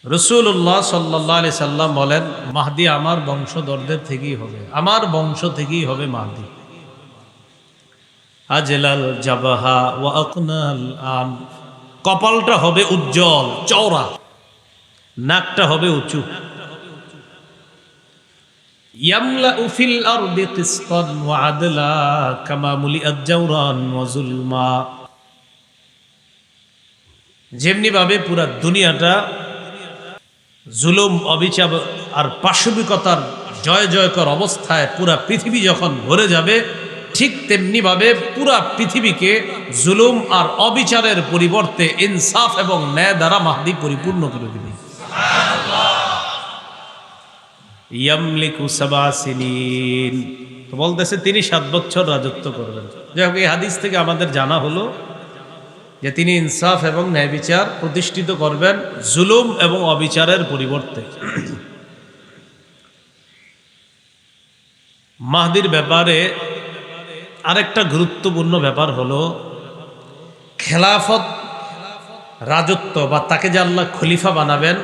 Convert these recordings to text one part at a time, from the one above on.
রাসূলুল্লাহ সাল্লাল্লাহু আলাইহি সাল্লাম বলেন, মাহদি আমার বংশধরদের থেকেই হবে, আমার বংশ থেকেই হবে মাহদি। আজলাল জাবাহা ওয়া আকনাল আন, কপালটা হবে উজ্জ্বল চওড়া, নাকটা হবে উঁচু। ইয়ামলাউ ফিল আরদি কিসতান ওয়া আদলা কামা মুলিআত জাওরান ওয়া যুলমা, যেমনি ভাবে পুরা দুনিয়াটা জুলুম, অবিচার আর পাশবিকতার জয় জয়কর অবস্থায় পুরা পৃথিবী যখন ভরে যাবে, ঠিক তেমনি ভাবে পুরা পৃথিবীকে জুলুম আর অবিচারের পরিবর্তে ইনসাফ এবং ন্যায় দ্বারা মাহদি পরিপূর্ণ করে দিবে। ইয়ামলিকু সাবআ সিনিন, তো বলতেছে তিনি 7 বছর রাজত্ব করবেন। যাই হোক, এই হাদিস থেকে আমাদের জানা হলো যে তিনি ইনসাফ এবং ন্যায় বিচার প্রতিষ্ঠিত করবেন জুলুম এবং অবিচারের পরিবর্তে। মাহদির ব্যাপারে আরেকটা গুরুত্বপূর্ণ ব্যাপার হলো খেলাফত, রাজত্ব বা তাকে যে আল্লাহ খলিফা বানাবেন,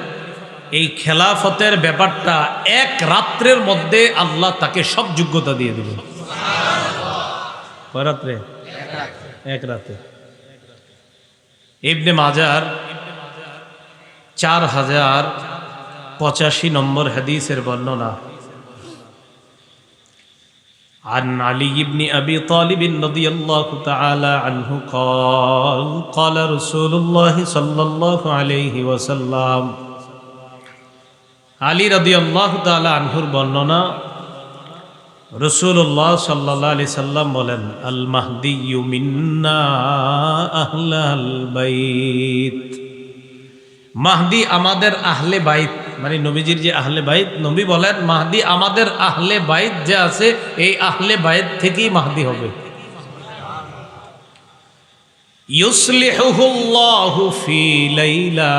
এই খেলাফতের ব্যাপারটা এক রাত্রের মধ্যে আল্লাহ তাকে সব যোগ্যতা দিয়ে দিবেন। কয় রাত্রে? এক রাতে। ইবনে মাজার 4085 নম্বর হাদিসের বর্ণনা। عن علي بن أبي طالب رضي الله تعالى عنه قال قال رسول الله صلى الله عليه وسلم, আলী রাদিয়াল্লাহু তাআলা আনহুর বর্ণনা, রাসূলুল্লাহ সাল্লাল্লাহু আলাইহি সাল্লাম বলেন, আল মাহদিয়্যু মিন্না আহলাল বাইত, মাহদি আমাদের আহলে বাইত, মানে নবীজির যে আহলে বাইত, নবী বলেন মাহদি আমাদের আহলে বাইত যে আছে, এই আহলে বাইত থেকেই মাহদি হবে। ইউসলিহুল্লাহু ফি লাইলা,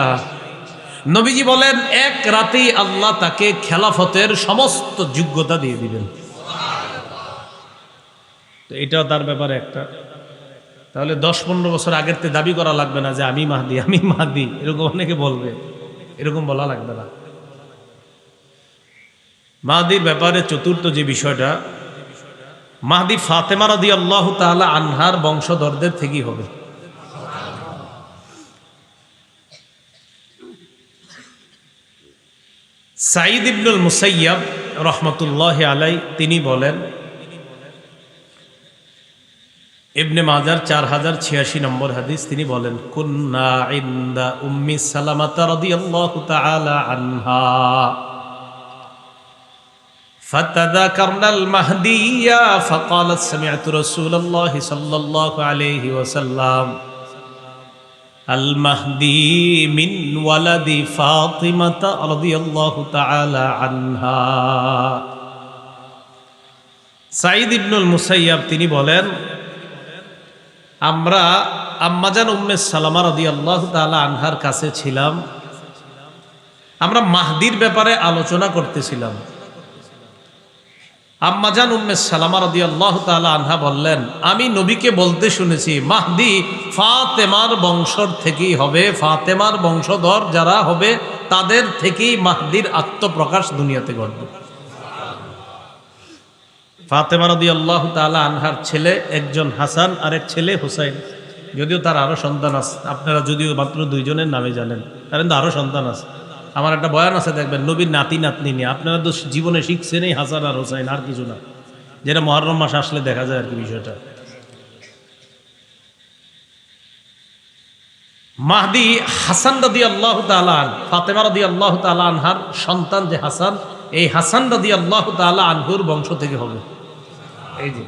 নবীজি বলেন এক রাতেই আল্লাহ তাকে খেলাফতের সমস্ত যোগ্যতা দিয়ে দিবেন। তো এটাও তার ব্যাপারে একটা। তাহলে 10-15 বছর আগের থেকে দাবি করা লাগবে না যে আমি মাহদি, আমি মাহদি, এরকম অনেকে বলবে, এরকম বলা লাগবে না। মাহদির ব্যাপারে চতুর্থ যে বিষয়টা, মাহদি ফাতেমা রাদিয়াল্লাহু তাআলা আনহার বংশধরদের থেকেই হবে। সাঈদ ইবনুল মুসাইয়াব রহমতুল্লাহি আলাই তিনি বলেন, ইবনে মাজার 4086 নম্বর হাদিস, তিনি বলেন, কুন্না ইনদা উম্মি সালামাতা রাদিয়াল্লাহু তাআলা আনহা ফাতাযাকারনাল মাহদিয়্যা ফাকালাত সামি'তু রাসূলুল্লাহি সাল্লাল্লাহু আলাইহি ওয়াসাল্লাম আল মাহদি মিন ওয়ালাদি ফাতিমাতা রাদিয়াল্লাহু তাআলা আনহা। সাঈদ ইবনুল মুসাইয়াব তিনি বলেন, আমরা আম্মাজান উম্মে সালামা রাদিয়াল্লাহু তাআলা আনহার কাছে ছিলাম, আমরা মাহদির ব্যাপারে আলোচনা করতেছিলাম। আম্মাজান উম্মে সালামা রাদিয়াল্লাহু তাআলা আনহা বললেন, আমি নবীকে বলতে শুনেছি মাহদি ফাতেমার বংশর থেকেই হবে, ফাতেমার বংশধর যারা হবে তাদের থেকেই মাহদির আত্মপ্রকাশ দুনিয়াতে ঘটবে। ফাতেমা রাদিয়াল্লাহু তাআলা আনহার ছেলে একজন হাসান, আরেক ছেলে হুসাইন, যদিও তার আরো সন্তান আছে, আপনারা যদিও মাত্র 2 জনের নামে জানেন, তার কিন্তু আরো সন্তান আছে। আমার একটা বয়ান আছে, দেখবেন নবীর নাতি নাতনি নিয়ে, আপনারা তো জীবনে শিখছেন এই হাসান আর হুসাইন, আর কিছু না, যেটা মুহররম মাস আসলে দেখা যায় আর কি বিষয়টা। মাহদি হাসান রাদিয়াল্লাহু তাআলা ফাতেমা রাদিয়াল্লাহু তাআলা আনহার সন্তান যে হাসান, এই হাসান রাদিয়াল্লাহু তাআলা আনহুর বংশ থেকে হবে। এই যে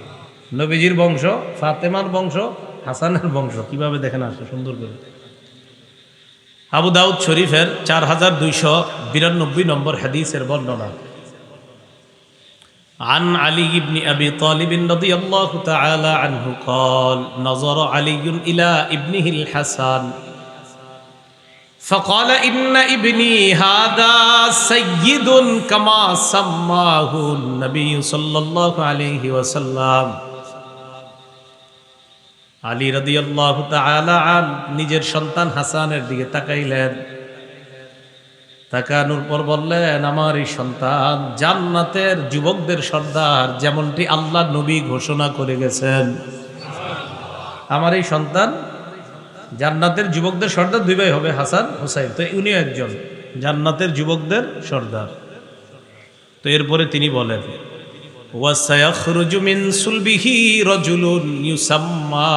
নবীজির বংশ, ফাতেমার বংশ, হাসানের বংশ, কিভাবে দেখেন আসে সুন্দর করে। আবু দাউদ শরীফের 4292 নম্বর হাদিসের বর্ণনা। عن علي بن أبي طالب رضي الله تعالى عنه قال نظر علي إلى ابنه الحسن فقال إن ابني هذا سيد كما سماه النبي صلى الله عليه وسلم। আলী রাদিয়াল্লাহু তাআলা আন নিজের সন্তান হাসানের দিকে তাকাইলেন, তাকানোর পর বললেন, আমার এই সন্তান জান্নাতের যুবকদের সর্দার, যেমনটি আল্লাহ নবী ঘোষণা করে গেছেন। আমার এই সন্তান জান্নাতের যুবকদের সর্দার, দুই ভাই হবে, হাসান হুসাইন, তো উনিও একজন জান্নাতের যুবকদের সর্দার। তো এরপরে তিনি বলেন, ওয়াসায়াখরুজু মিন সুলবিহি রাজুলুন ইউসাম্মা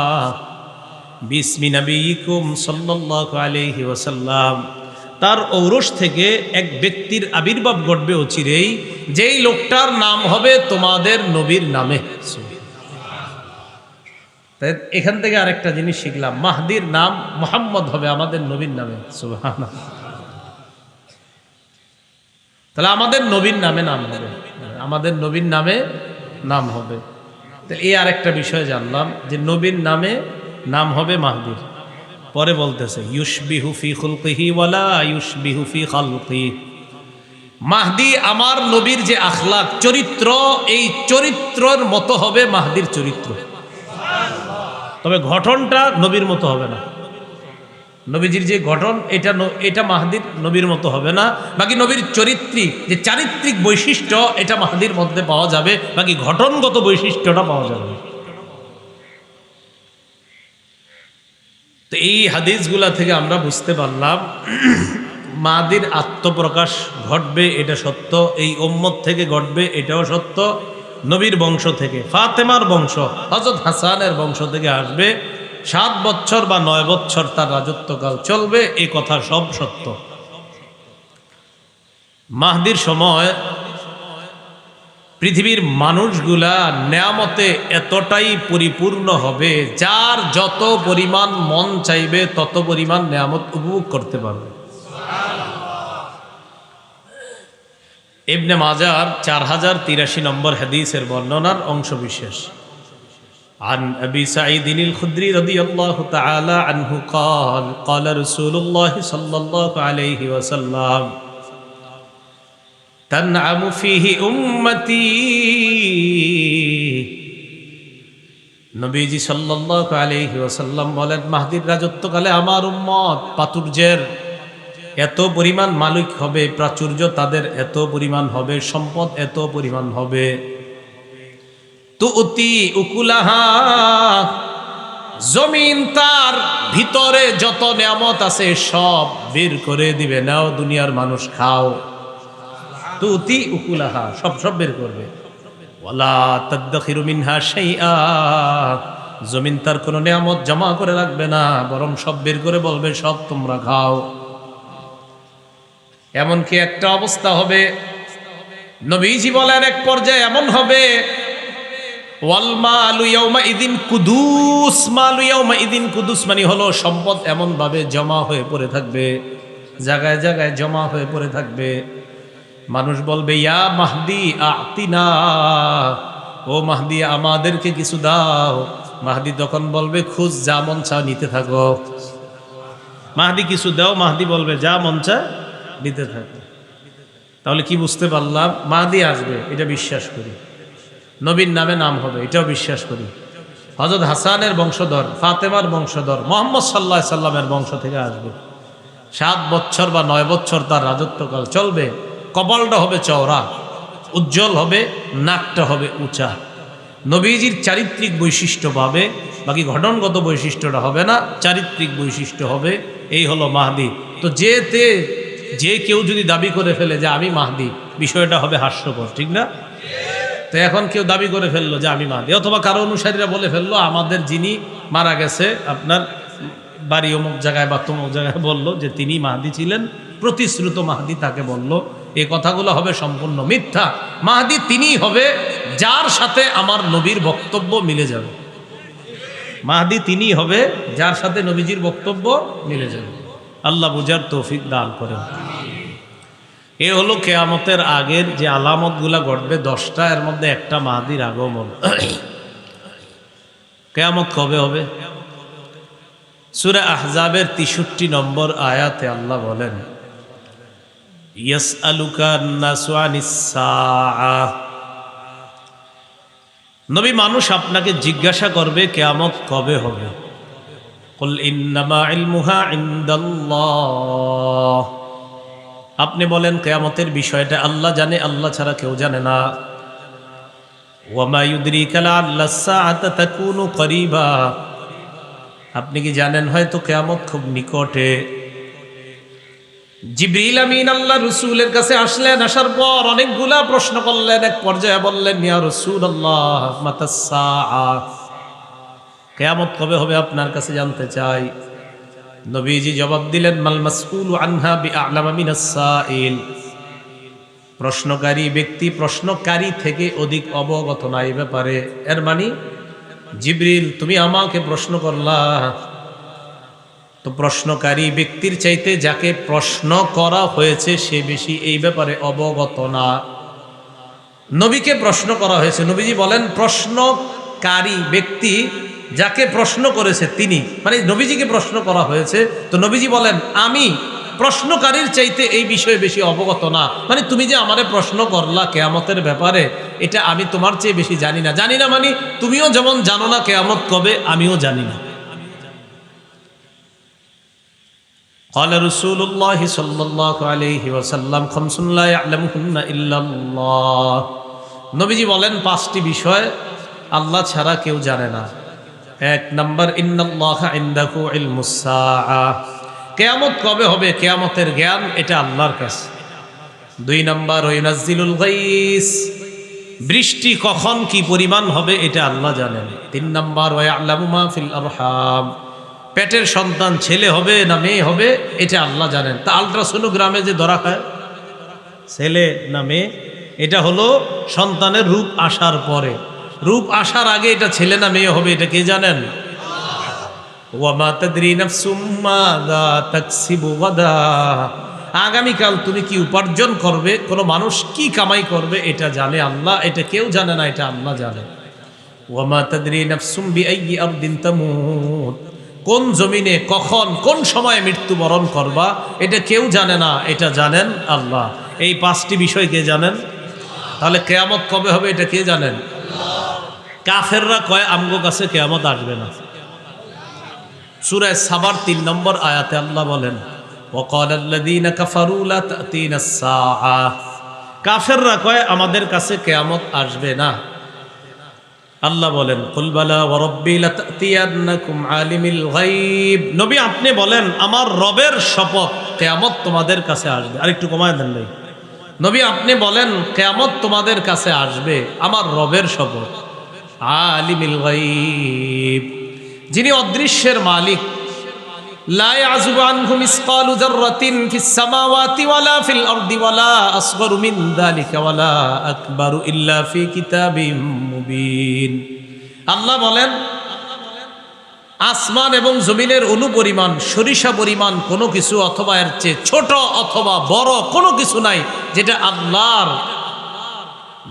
বিসমি নবিয়িকুম সাল্লাল্লাহু আলাইহি ওয়াসাল্লাম, তার ঔরস থেকে এক ব্যক্তির আবির্ভাব ঘটবে অচিরেই, যেই লোকটার নাম হবে তোমাদের নবীর নামে। তাই এখান থেকে আরেকটা জিনিস শিখলাম, মাহদির নাম মুহাম্মদ হবে আমাদের নবীর নামে। সুবহানাল্লাহ। তাহলে আমাদের নবীর নামে নাম হবে, আমাদের নবীর নামে নাম হবে। তাহলে এই আরেকটা বিষয় জানলাম যে নবীর নামে নাম হবে মাহদির। পরে বলতেছে ইউশবিহু ফি খুলকিহি ওয়ালা ইউশবিহু ফি খালকি, মাহদি আমার নবীর যে আখলাক চরিত্র, এই চরিত্রের মতো হবে মাহদির চরিত্র, তবে গঠনটা নবীর মতো হবে না। নবীজির যে গঠন এটা মাহদির নবীর মতো হবে না, বাকি নবীর চরিত্রিক যে চারিত্রিক বৈশিষ্ট্য এটা মাহদির মধ্যে পাওয়া যাবে, বাকি গঠনগত বৈশিষ্ট্যটা পাওয়া যাবে না। তো এই হাদিসগুলা থেকে আমরা বুঝতে পারলাম মাহদির আত্মপ্রকাশ ঘটবে, এটা সত্য, এই উম্মত থেকে ঘটবে, এটাও সত্য, নবীর বংশ থেকে, ফাতেমার বংশ, হযরত হাসানের বংশ থেকে আসবে, 7 বছর বা 9 বছর তার রাজত্বকাল চলবে, এই কথা সব সত্য। মাহদির সময় পৃথিবীর মানুষগুলা নেয়ামতে এতটাই পরিপূর্ণ হবে, যার যত পরিমাণ মন চাইবে তত পরিমাণ নেয়ামত উপভোগ করতে পারবে। ইবনে মাজার 4083 নম্বর হাদিসের বর্ণনার অংশ বিশেষ। عن أبي سعيد الخدري رضي الله تعالى عنه قال قال رسول الله صلى الله عليه وسلم تنعم فيه أمتي, নবীজি সাল্লাল্লাহু আলাইহি ওয়াসাল্লাম বলেন, মাহদির রাজত্বকালে আমার উম্মত প্রাচুর্যের এত পরিমাণ মালিক হবে, প্রাচুর্য তাদের এত পরিমাণ হবে, সম্পদ এত পরিমাণ হবে, তুতি উকুলাহা, জমিন তার ভিতরে যত নিয়ামত আছে সব বের করে দিবে, নাও দুনিয়ার মানুষ খাও। তুতি উকুলাহা, সব বের করবে। ওয়ালা তাদখিরু মিনহা শাইআ, জমিন তার কোনো নিয়ামত জমা করে রাখবে না, বরং সব বের করে বলবে সব তোমরা খাও। এমনকি একটা অবস্থা হবে, নবীজি বলেন এক পর্যায়ে এমন হবে, ওয়াল মালু ইয়াউমা ইদিন কুদুস, মালু ইয়াউমা ইদিন কুদুস মানে হলো সম্পদ এমন ভাবে জমা হয়ে পড়ে থাকবে, জায়গায় জায়গায় জমা হয়ে পড়ে থাকবে। মানুষ বলবে ইয়া মাহদি আতিনা, ও মাহদি আমাদেরকে কিছু দাও। মাহদি তখন বলবে খুঁজ, যা মন চা নিতে থাকো। মাহদি কিছু দাও, মাহদি বলবে যা মন চা নিতে থাকো। তাহলে কি বুঝতে পারলাম? মাহদি আসবে এটা বিশ্বাস করি, নবীর নামে নাম হবে এটাও বিশ্বাস করি, হযরত হাসানের বংশধর, ফাতেমার বংশধর, মুহাম্মদ সাল্লাল্লাহু আলাইহি সাল্লামের বংশ থেকে আসবে। 7 বছর বা 9 বছর তার রাজত্বকাল চলবে। কপালটা হবে চওড়া, উজ্জ্বল হবে, নাকটা হবে উঁচা, নবীজির চারিত্রিক বৈশিষ্ট্য পাবে, বাকি ঘটনগত বৈশিষ্ট্যটা হবে না, চারিত্রিক বৈশিষ্ট্য হবে। এই হলো মাহদি। তো যে কেউ যদি দাবি করে ফেলে যে আমি মাহদি, বিষয়টা হবে হাস্যকর, ঠিক না? তো এখন কেউ দাবি করে ফেললো যে আমি মাহদি, অথবা কারো অনুসারীরা বলে ফেললো আমাদের যিনি মারা গেছে আপনার বাড়ি অমুক জায়গায় বা তমুক জায়গায়, বললো যে তিনি মাহদি ছিলেন, প্রতিশ্রুত মাহদি তাকে বললো। এই কথাগুলো হবে সম্পূর্ণ মিথ্যা। মাহদি তিনিই হবে যার সাথে আমার নবীর বক্তব্য মিলে যাবে। মাহদি তিনিই হবে যার সাথে নবীজির বক্তব্য মিলে যাবে। আল্লাহ বুঝার তৌফিক দান করেন। এ হলো কিয়ামতের আগের যে আলামতগুলা ঘটবে 10টা, এর মধ্যে একটা মাহদির আগমন। কিয়ামত কবে হবে? সূরা আহজাবের 63 নম্বর আয়াতে আল্লাহ বলেন, ইয়াসআলুকা আন-নাসু আনিস-সাআহ, নবী মানুষ আপনাকে জিজ্ঞাসা করবে কিয়ামত কবে হবে। কুল ইন্নামা ইলমুহা ইনদাল্লাহ, আপনি বলেন কিয়ামতের বিষয়টা আল্লাহ জানে, আল্লাহ ছাড়া কেউ জানে না। ওয়ামা ইউদরিকা লাআল্লাস সাআতা তাকুনু করিবা, আপনি কি জানেন হয়তো কিয়ামত খুব নিকটে। জিবরিল আমিন আল্লাহ রাসূলের কাছে আসলেন, আসার পর অনেকগুলা প্রশ্ন করলেন। এক পর্যায়ে বললেন, ইয়া রাসূলুল্লাহ মাতাস সাআ, কিয়ামত কবে হবে আপনার কাছে জানতে চাই। নবীজি জবাব দিলেন, মাল মাসউলু আনহা বিআ'লামা মিনাস সাইল, প্রশ্নকারী ব্যক্তি প্রশ্নকারী থেকে অধিক অবগত না এই ব্যাপারে। এর মানে জিবরিল তুমি আমাকে প্রশ্ন করলা, তো প্রশ্নকারী ব্যক্তির চাইতে যাকে প্রশ্ন করা হয়েছে সে বেশি এই ব্যাপারে অবগত না। নবীকে প্রশ্ন করা হয়েছে, নবীজি বলেন প্রশ্নকারী ব্যক্তি যাকে প্রশ্ন করেছে তিনি, মানে নবীজিকে প্রশ্ন করা হয়েছে, তো নবীজি বলেন আমি প্রশ্নকারীর চাইতে এই বিষয়ে বেশি অবগত না। মানে তুমি যে আমারে প্রশ্ন করলা কিয়ামতের ব্যাপারে, এটা আমি তোমার চেয়ে বেশি জানি না। জানি না মানে তুমিও যেমন জানো না কিয়ামত কবে, আমিও জানি না। قال رسول الله صلى الله عليه وسلم خمس لا يعلمهن إلا الله, নবীজি বলেন পাঁচটি বিষয় আল্লাহ ছাড়া কেউ জানে না। এক নাম্বার, ইন্নাল্লাহা ইনদাহু ইলমুস সাআ, কিয়ামত কবে হবে কিয়ামতের জ্ঞান এটা আল্লাহর কাছে। দুই নাম্বার, ওয়াইনাজ্জিলুল গাইস, বৃষ্টি কখন কি পরিমাণ হবে এটা আল্লাহ জানেন। তিন নাম্বার, ওয়ায়ালামু মা ফিল আরহাম, পেটের সন্তান ছেলে হবে না মেয়ে হবে এটা আল্লাহ জানেন। তা আলট্রাসোনোগ্রামে যে ধরা খায় ছেলে না মেয়ে, এটা হলো সন্তানের রূপ আসার পরে। রূপ আসার আগে এটা ছেলে না মেয়ে হবে এটা কে জানেন? ওয়ামা তাদরি নাফসুম মাযা তাকসিবু গাদা, আগামীকাল তুমি কি উপার্জন করবে, কোনো মানুষ কি কামাই করবে এটা জানে আল্লাহ, এটা কেউ জানে না, এটা আল্লাহ জানে। ওয়ামা তাদরি নাফসুম বিআইয়ি আরদিন তামুত, কোন জমিনে কখন কোন সময়ে মৃত্যুবরণ করবা এটা কেউ জানে না, এটা জানেন আল্লাহ। এই পাঁচটি বিষয় কে জানেন? তাহলে কিয়ামত কবে হবে এটা কে জানেন? কাফেররা কয় আমগো কাছে কিয়ামত আসবে না। সূরা সাবার 3 নম্বর আয়াতে আল্লাহ বলেন, ওয়াকালাল্লাযীনা কাফারু লা তা'তিনাস সাআ, কাফেররা কয় আমাদের কাছে কিয়ামত আসবে না। আল্লাহ বলেন, কুল বালা ওয়া রাব্বি লাতা'তিয়ান্নাকুম আলিমিল গায়ব, নবী আপনি বলেন আমার রবের শপথ কিয়ামত তোমাদের কাছে আসবে। আরেকটু কমায় দেন ভাই। নবী আপনি বলেন কিয়ামত তোমাদের কাছে আসবে, আমার রবের শপথ। আলিমিল গায়ব, যিনি অদৃশ্যের মালিক। লা ইয়াযুবু আনহু মিসকালু যাররাতিন ফিস সামাওয়াতি ওয়ালা ফিল আরদি ওয়ালা আসগরু মিন যালিকা ওয়ালা আকবারু ইল্লা ফি কিতাবিম মুবিন। আল্লাহ বলেন আসমান এবং জমিনের অনুপরিমাণ সরিষা পরিমাণ কোনো কিছু অথবা এর চেয়ে ছোট অথবা বড় কোনো কিছু নাই যেটা আল্লাহর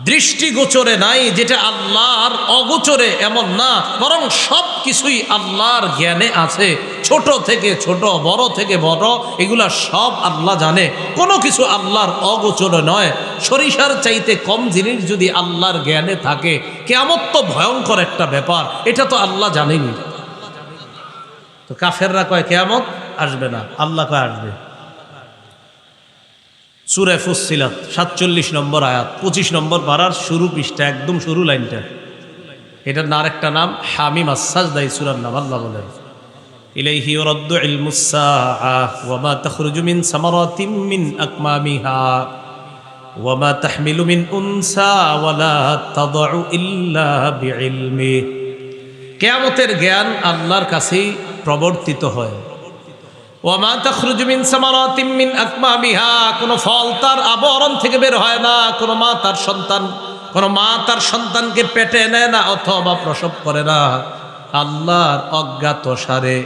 দৃষ্টিগোচরে নাই, যেটা আল্লাহর অগোচরে এমন না, বরং সব কিছুই আল্লাহর জ্ঞানে আছে। ছোট থেকে ছোট, বড় থেকে বড়, এগুলা সব আল্লাহ জানে। কোনো কিছু আল্লাহর অগোচরে নয়। সরিষার চাইতে কম জিনিস যদি আল্লাহর জ্ঞানে থাকে, কিয়ামত তো ভয়ঙ্কর একটা ব্যাপার, এটা তো আল্লাহ জানেনি। তো কাফেররা কয় কিয়ামত আসবে না, আল্লাহ কয় আসবে। সূরা ফুসসিলাত 47 নম্বর আয়াত 25 নম্বর পারার শুরু পৃষ্ঠা, একদম শুরু লাইনটা। এটার না আরেকটা নাম হামিম আস-সাজদা, এই সূরার নাম। আল্লাহ বলেন, ইলাইহি ইউরাদ্দু ইলমুস সাআ ওয়া মা তাখরুজু মিন সামারাতিন মিন আকমামিহা ওয়া মা তাহমিলু মিন উনসা ওয়া লা তাদউ ইল্লা বিইলমি, কিয়ামতের জ্ঞান আল্লাহর কাছেই প্রবর্তিত হয়। ওয়া মা তাখরুজু মিন সামারাতিন মিন আকমামিহা, কোনো ফল তার আবরণ থেকে বের হয় না। কোনো মা তার সন্তানকে পেটে নেয় না অথবা প্রসব করে না। আল্লাহর অজ্ঞাত সারে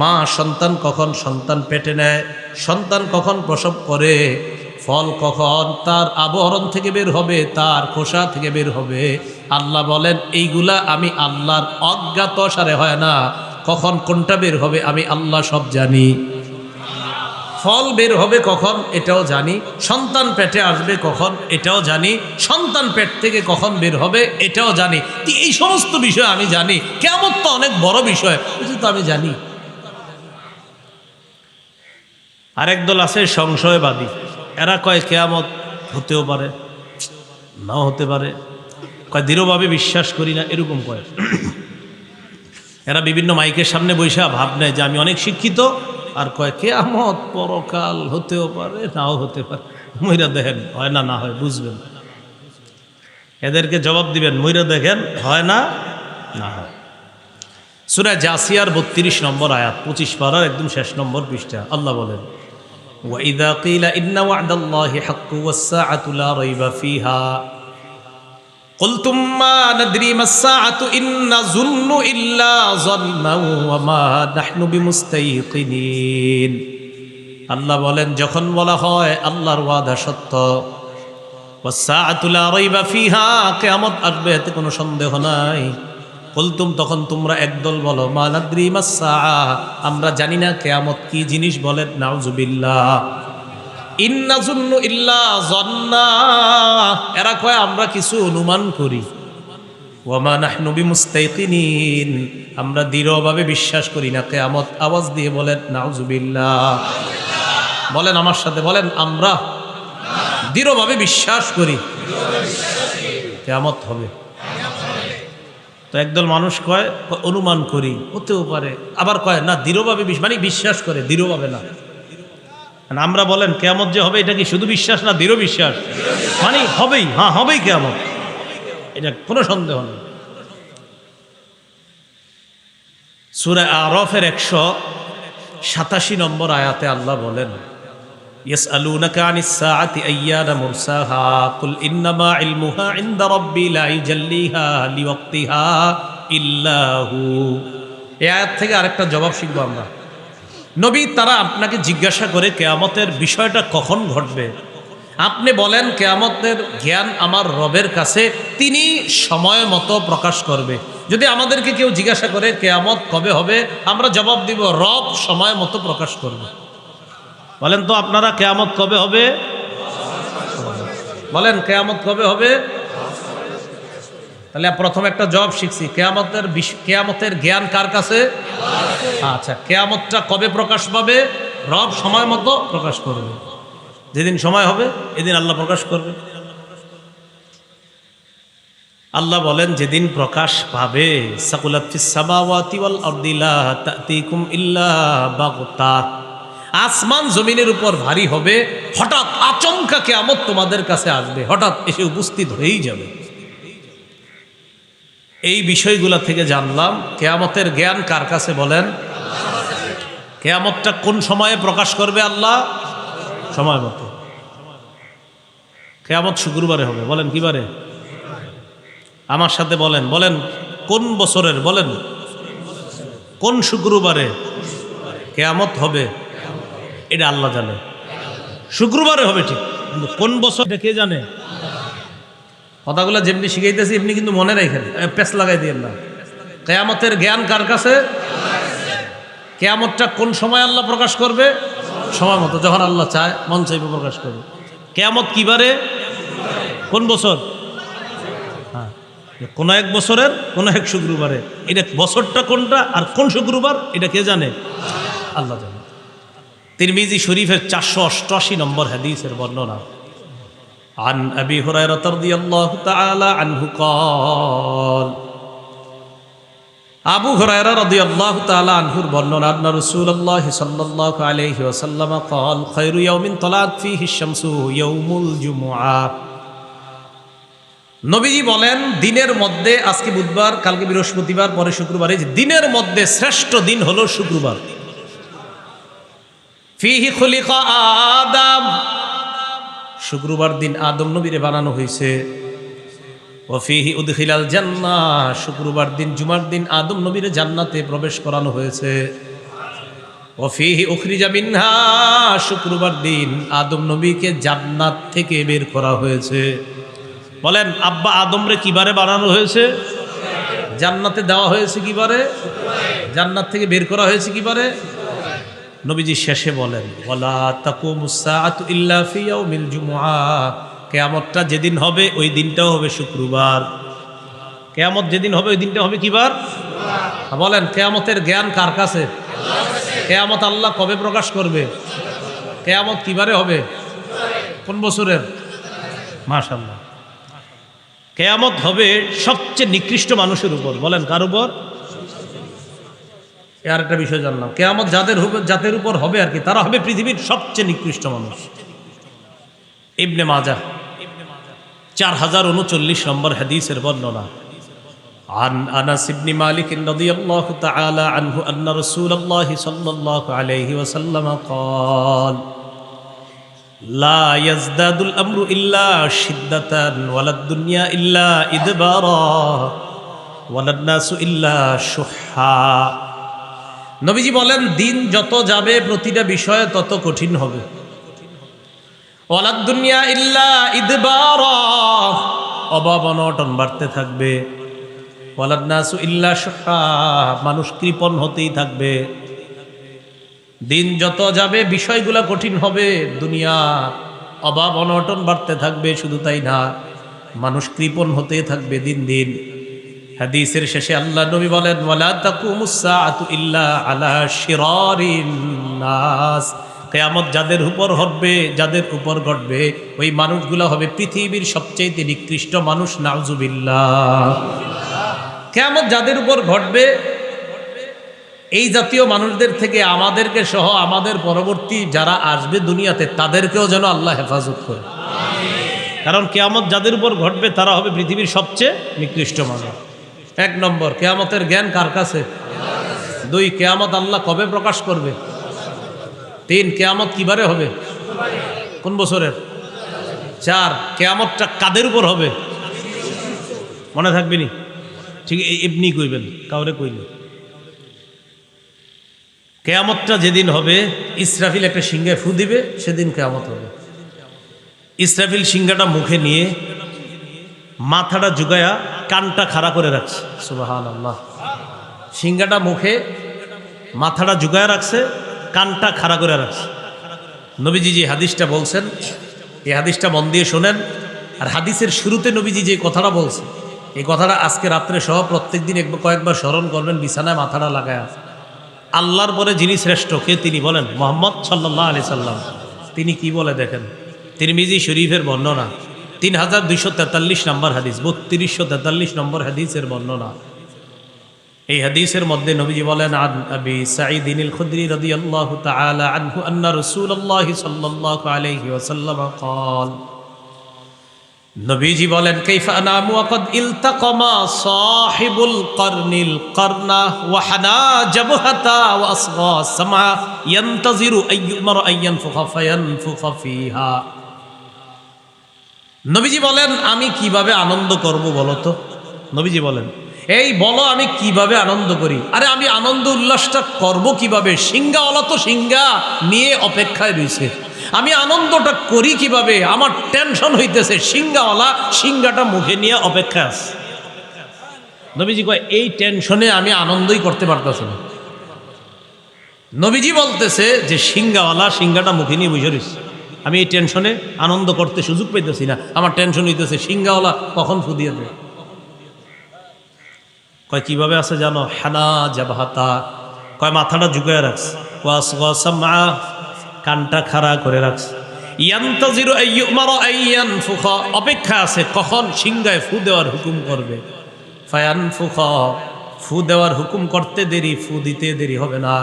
মা সন্তান কখন সন্তান পেটে নেয়, সন্তান কখন প্রসব করে, ফল কখন তার আবরণ থেকে বের হবে, তার খোসা থেকে বের হবে, আল্লাহ বলেন এইগুলা আমি আল্লাহর অজ্ঞাত সারে হয় না। কখন কোনটা বের হবে আমি আল্লাহ সব জানি। ফল বের হবে কখন এটাও জানি, সন্তান পেটে আসবে কখন এটাও জানি, সন্তান পেট থেকে কখন বের হবে এটাও জানি। এই সমস্ত বিষয় আমি জানি। কিয়ামত তো অনেক বড় বিষয়, এটা তো আমি জানি। আরেক দল আছে সংশয়বাদী, এরা কয় কিয়ামত হতেও পারে, নাও হতে পারে, কয় দৃঢ়ভাবে বিশ্বাস করি না, এরকম কয়। এরা বিভিন্ন মাইকের সামনে বৈশা ভাব নেয় যে আমি অনেক শিক্ষিত, আর কয় কিয়ামত পরকাল হতেও পারে, নাও হতে পারে। মইরা দেখেন হয় না, না হয় বুঝবেন। এদেরকে জবাব দিবেন, মইরা দেখেন হয় না, না হয়। সূরা জাসিয়ার 32 নম্বর আয়াত, 25 পারার একদম শেষ নম্বর পৃষ্ঠা। আল্লাহ বলেন, وَإِذَا قِيلَ إِنَّ وَعْدَ اللَّهِ حَقٌّ وَالسَّاعَةُ لَا رَيْبَ فِيهَا قُلْتُمْ مَا نَدْرِي مَا السَّاعَةُ إِن نَّظُنُّ إِلَّا ظَنًّا وَمَا نَحْنُ بِمُسْتَيْقِنِينَ। আল্লাহ বলেন, যখন বলা হয় আল্লাহর ওয়াদা সত্য, وَالسَّاعَةُ لَا رَيْبَ فِيهَا, কিয়ামত আসবে এতে কোনো সন্দেহ নাই। বলতুম, তখন তোমরা একদল বলো, মা নাদ্রি মাস সাআহ, আমরা জানি না কিয়ামত কি জিনিস। বলেন নাউজুবিল্লাহ। ইন নাযুন্নু ইল্লা যান্না, এরা কয় আমরা কিছু অনুমান করি। ওয়া মা নাহনু বিমুস্তাইকিনিন, আমরা দৃঢ়ভাবে বিশ্বাস করি না কিয়ামত। আওয়াজ দিয়ে বলেন নাউজুবিল্লাহ। বলেন আমার সাথে, বলেন আমরা দৃঢ়ভাবে বিশ্বাস করি কিয়ামত হবে। তো একদল মানুষ কয় অনুমান করি, হতেও পারে, আবার কয় না দৃঢ়ভাবে, মানে বিশ্বাস করে, দৃঢ়ভাবে না। আমরা বলেন কিয়ামত যে হবে, এটা কি শুধু বিশ্বাস না দৃঢ় বিশ্বাস? মানে হবেই, হ্যাঁ হবেই কিয়ামত, এটা কোনো সন্দেহ নেই। সূরা আরাফের 187 নম্বর আয়াতে আল্লাহ বলেন, ইয়াসআলুনাকা আনিস সাআতি আইয়ানা মুরসাহা কুল ইন্নামা ইলমুহা ইনদা রাব্বি লা ইউজাল্লিহা লিওয়াক্তিহা ইল্লা হু। এই আয়াত থেকে আরেকটা জবাব শিখবো আমরা। নবী, তারা আপনাকে জিজ্ঞাসা করে কিয়ামতের বিষয়টা কখন ঘটবে, আপনি বলেন কিয়ামতের জ্ঞান আমার রবের কাছে, তিনি সময় মতো প্রকাশ করবে। যদি আমাদেরকে কেউ জিজ্ঞাসা করে কিয়ামত কবে হবে, আমরা জবাব দিব রব সময় মতো প্রকাশ করবে। বলেন তো আপনারা কিয়ামত কবে হবে? বলেন কিয়ামত কবে হবে? তাহলে প্রথম একটা জবাব শিখছি, কিয়ামতের জ্ঞান কার কাছে? আচ্ছা, কিয়ামতটা কবে প্রকাশ পাবে? রব সময় মতো প্রকাশ করবে। যেদিন সময় হবে এদিন আল্লাহ প্রকাশ করবে। আল্লাহ বলেন, যেদিন প্রকাশ পাবে, সাকুলাত ফিস সামাওয়াতি ওয়াল আরদি লা তা'তিকুম ইল্লা বাগতা, আসমান জমিনের উপর ভারী হবে, হঠাৎ আচমকা কিয়ামত তোমাদের কাছে আসবে, হঠাৎ এসে উপস্থিত হয়েই যাবে। এই বিষয়গুলো থেকে জানলাম কিয়ামতের জ্ঞান কার কাছে? বলেন কিয়ামতটা কোন সময়ে প্রকাশ করবে আল্লাহ? সময় মতো। কিয়ামত শুক্রবারে হবে। বলেন কি বারে? আমার সাথে বলেন, বলেন কোন বছরের? বলেন কোন শুক্রবারে কিয়ামত হবে? এটা আল্লাহ জানে। শুক্রবারে হবে ঠিক, কিন্তু কোন বছর এটা কে জানে? কথাগুলো যেমনি শিখাইতেছি এমনি কিন্তু মনে রাখেন, পেছ লাগাই দিয়েন না। কিয়ামতের জ্ঞান কার কাছে? কিয়ামতটা কোন সময় আল্লাহ প্রকাশ করবে? সময় মতো, যখন আল্লাহ চায়, মন চাইবে প্রকাশ করবে। কিয়ামত কিবারে? কোন বছর? হ্যাঁ, কোন এক বছরের কোন এক শুক্রবারে। এটা বছরটা কোনটা আর কোন শুক্রবার এটা কে জানে? আল্লাহ জানে। তিরমিজি শরীফের 488 নম্বর হাদিসের বর্ণনা, عن أبي هريرة رضي الله تعالى عنه قال, আবু হুরায়রা রাদিয়াল্লাহু তাআলা আনহুর বর্ণনা, আন্না রাসূলুল্লাহ সাল্লাল্লাহু আলাইহি ওয়াসাল্লাম قال خير يوم طلعت فيه الشمس يوم الجمعة। নবীজি বলেন, দিনের মধ্যে, আজকে বুধবার, কালকে বৃহস্পতিবার, পরে শুক্রবার, এই দিনের মধ্যে শ্রেষ্ঠ দিন হলো শুক্রবার। ফিহি খুলিকা আদম, শুক্রবার দিন আদম নবীরে বানানো হয়েছে। ওয়াফিহি উদখিলাল জান্নাহ, শুক্রবার দিন, জুমার দিন আদম নবীরে জান্নাতে প্রবেশ করানো হয়েছে। ওয়াফিহি উখরিজা মিনহা, শুক্রবার দিন আদম নবীকে জান্নাত থেকে বের করা হয়েছে। বলেন আব্বা আদমরে কিবারে বানানো হয়েছে? জান্নাতে দেওয়া হয়েছে কিবারে? জান্নাত থেকে বের করা হয়েছে কিবারে? নবীজি শেষে বলেন, ওয়ালা তাকুমুস সাআতু ইল্লা ফি ইয়াউমিল জুমআহ, কিয়ামতটা যেদিন হবে ওই দিনটাও হবে শুক্রবার। কিয়ামত যেদিন হবে ওই দিনটা হবে কিবার? বলেন কিয়ামতের জ্ঞান কার কাছে? কিয়ামত আল্লাহ কবে প্রকাশ করবে? কিয়ামত কিবারে হবে? কোন বছরের? মাশাআল্লাহ। কিয়ামত হবে সবচেয়ে নিকৃষ্ট মানুষের উপর। বলেন কার উপর? আর একটা বিষয় জানলাম, কিয়ামত যাদের উপর হবে আর কি, তারা হবে পৃথিবীর সবচেয়ে নিকৃষ্ট মানুষ। ইবনে মাজাহ 4039 নম্বর হাদিসের বর্ণনা। عن أنس بن مالك رضي الله تعالى عنه أن رسول الله صلى الله عليه وسلم قال لا يزداد الأمر إلا شدة ولا الدنيا إلا إدبارا ولا الناس إلا شحا। নবীজি বলেন, দিন যত যাবে প্রতিটা বিষয়ে তত কঠিন হবে। ওয়ালা দুনিয়া ইল্লা ইদবারা, অভাব অনটন বাড়তে থাকবে। ওয়ালা নাসু ইল্লা শুহা, মানুষ কৃপণ হতেই থাকবে। দিন যত যাবে বিষয়গুলো কঠিন হবে, দুনিয়া অভাব অনটন বাড়তে থাকবে। শুধু তাই না, মানুষ কৃপণ হতে থাকবে দিন দিন। হাদিসের শেষে আল্লাহ নবী বলেন, ওয়ালা তাকুমুস সাআতু ইল্লা আলা শিরারিন নাস, কিয়ামত যাদের উপর ঘটবে ওই মানুষগুলো হবে পৃথিবীর সবচেয়ে নিকৃষ্ট মানুষ। নাউজুবিল্লাহ। কিয়ামত যাদের উপর ঘটবে এই জাতীয় মানুষদের থেকে আমাদেরকে সহ আমাদের পরবর্তী যারা আসবে দুনিয়াতে তাদেরকেও যেন আল্লাহ হেফাজত করে। কারণ কিয়ামত যাদের উপর ঘটবে তারা হবে পৃথিবীর সবচেয়ে নিকৃষ্ট মানুষ। 1 নম্বর, কিয়ামতের জ্ঞান কার কাছে? 2, কিয়ামত আল্লাহ কবে প্রকাশ করবে? 3, কিয়ামত কিবারে হবে? কোন বছরের? 4, কিয়ামতটা কাদের উপর হবে? মনে থাকবে নি? ঠিক এমনি কইবেন, কাউরে কইলে। কিয়ামতটা যেদিন হবে, ইসরাফিল একটা সিংহায় ফু দিবে, সেদিন কিয়ামত হবে। ইসরাফিল সিংহাটা মুখে নিয়ে মাথাটা ঝুঁকায়া কানটা খাড়া করে রাখছে। সুবহানাল্লাহ। সিংহাটা মুখে, মাথাটা ঝুঁকায়া রাখছে, কানটা খাড়া করে রাখছে। নবীজি যে হাদিসটা বলছেন, এই হাদিসটা মন দিয়ে শোনেন। আর হাদিসের শুরুতে নবীজি যে কথাটা বলছে, এই কথাটা আজকে রাত্রে সহ প্রত্যেক দিন কয়েকবার স্মরণ করবেন, বিছানায় মাথাটা লাগায়। আল্লাহর পরে যিনি শ্রেষ্ঠ, কে তিনি বলেন? মুহাম্মদ সাল্লাল্লাহু আলাইহি সাল্লাম। তিনি কি বলে দেখেন, তিরমিজি শরীফের বর্ণনা 3243 নম্বর হাদিস, 3243 নম্বর হাদিসের বর্ণনা। এই হাদিসের মধ্যে নবীজি বলেন, আন আবি সাঈদ আল খুদরি রাদিয়াল্লাহু তাআলা আনহু আন্না রাসূলুল্লাহ সাল্লাল্লাহু আলাইহি ওয়াসাল্লাম قال, নবীজি বলেন, কাইফা আনামু ওয়া ক্বাদ ইলতাকামা সাহিবুল করনিল করনা ওয়া হানা জাবহাতা ওয়া আসগা সামা ইয়ানতাজিরু আইয়ুমার আইয়ানফুখা ফায়ানফুখা ফিহা। নবীজি বলেন, আমি কিভাবে আনন্দ করব বলো তো? নবীজি বলেন, এই বলো আমি কিভাবে আনন্দ করি? আরে আমি আনন্দ উল্লাসটা করব কিভাবে? সিংহাওয়ালা তো সিংহা নিয়ে অপেক্ষায় রয়েছে। আমি আনন্দটা করি কিভাবে? আমার টেনশন হইতেছে, সিংহাওয়ালা সিংহাটা মুখে নিয়ে অপেক্ষা আছে। নবীজি কয়, এই টেনশনে আমি আনন্দই করতে পারতেছি না। নবীজি বলতেছে যে সিংহাওয়ালা সিংহাটা মুখে নিয়ে বসে রয়েছে, আমি এই টেনশনে আনন্দ করতে সুযোগ পাইতেছি না। আমার টেনশন হইতেছে সিংহাওয়ালা কখন ফু দিয়ে দেয়। কয় কিভাবে আছে জানো? হানা জাবহাতা, কয় মাথাটা ঝুঁকায় রাখছে, ওয়াসগা কানটা খাড়া করে রাখছে, ইয়ানতাজিরু আইয়ুমার আইয়ানফুখা, অপেক্ষা আছে কখন সিংহায় ফু দেওয়ার হুকুম করবে। ফায়ানফুখা, ফু দেওয়ার হুকুম করতে দেরি, ফু দিতে দেরি হবে না।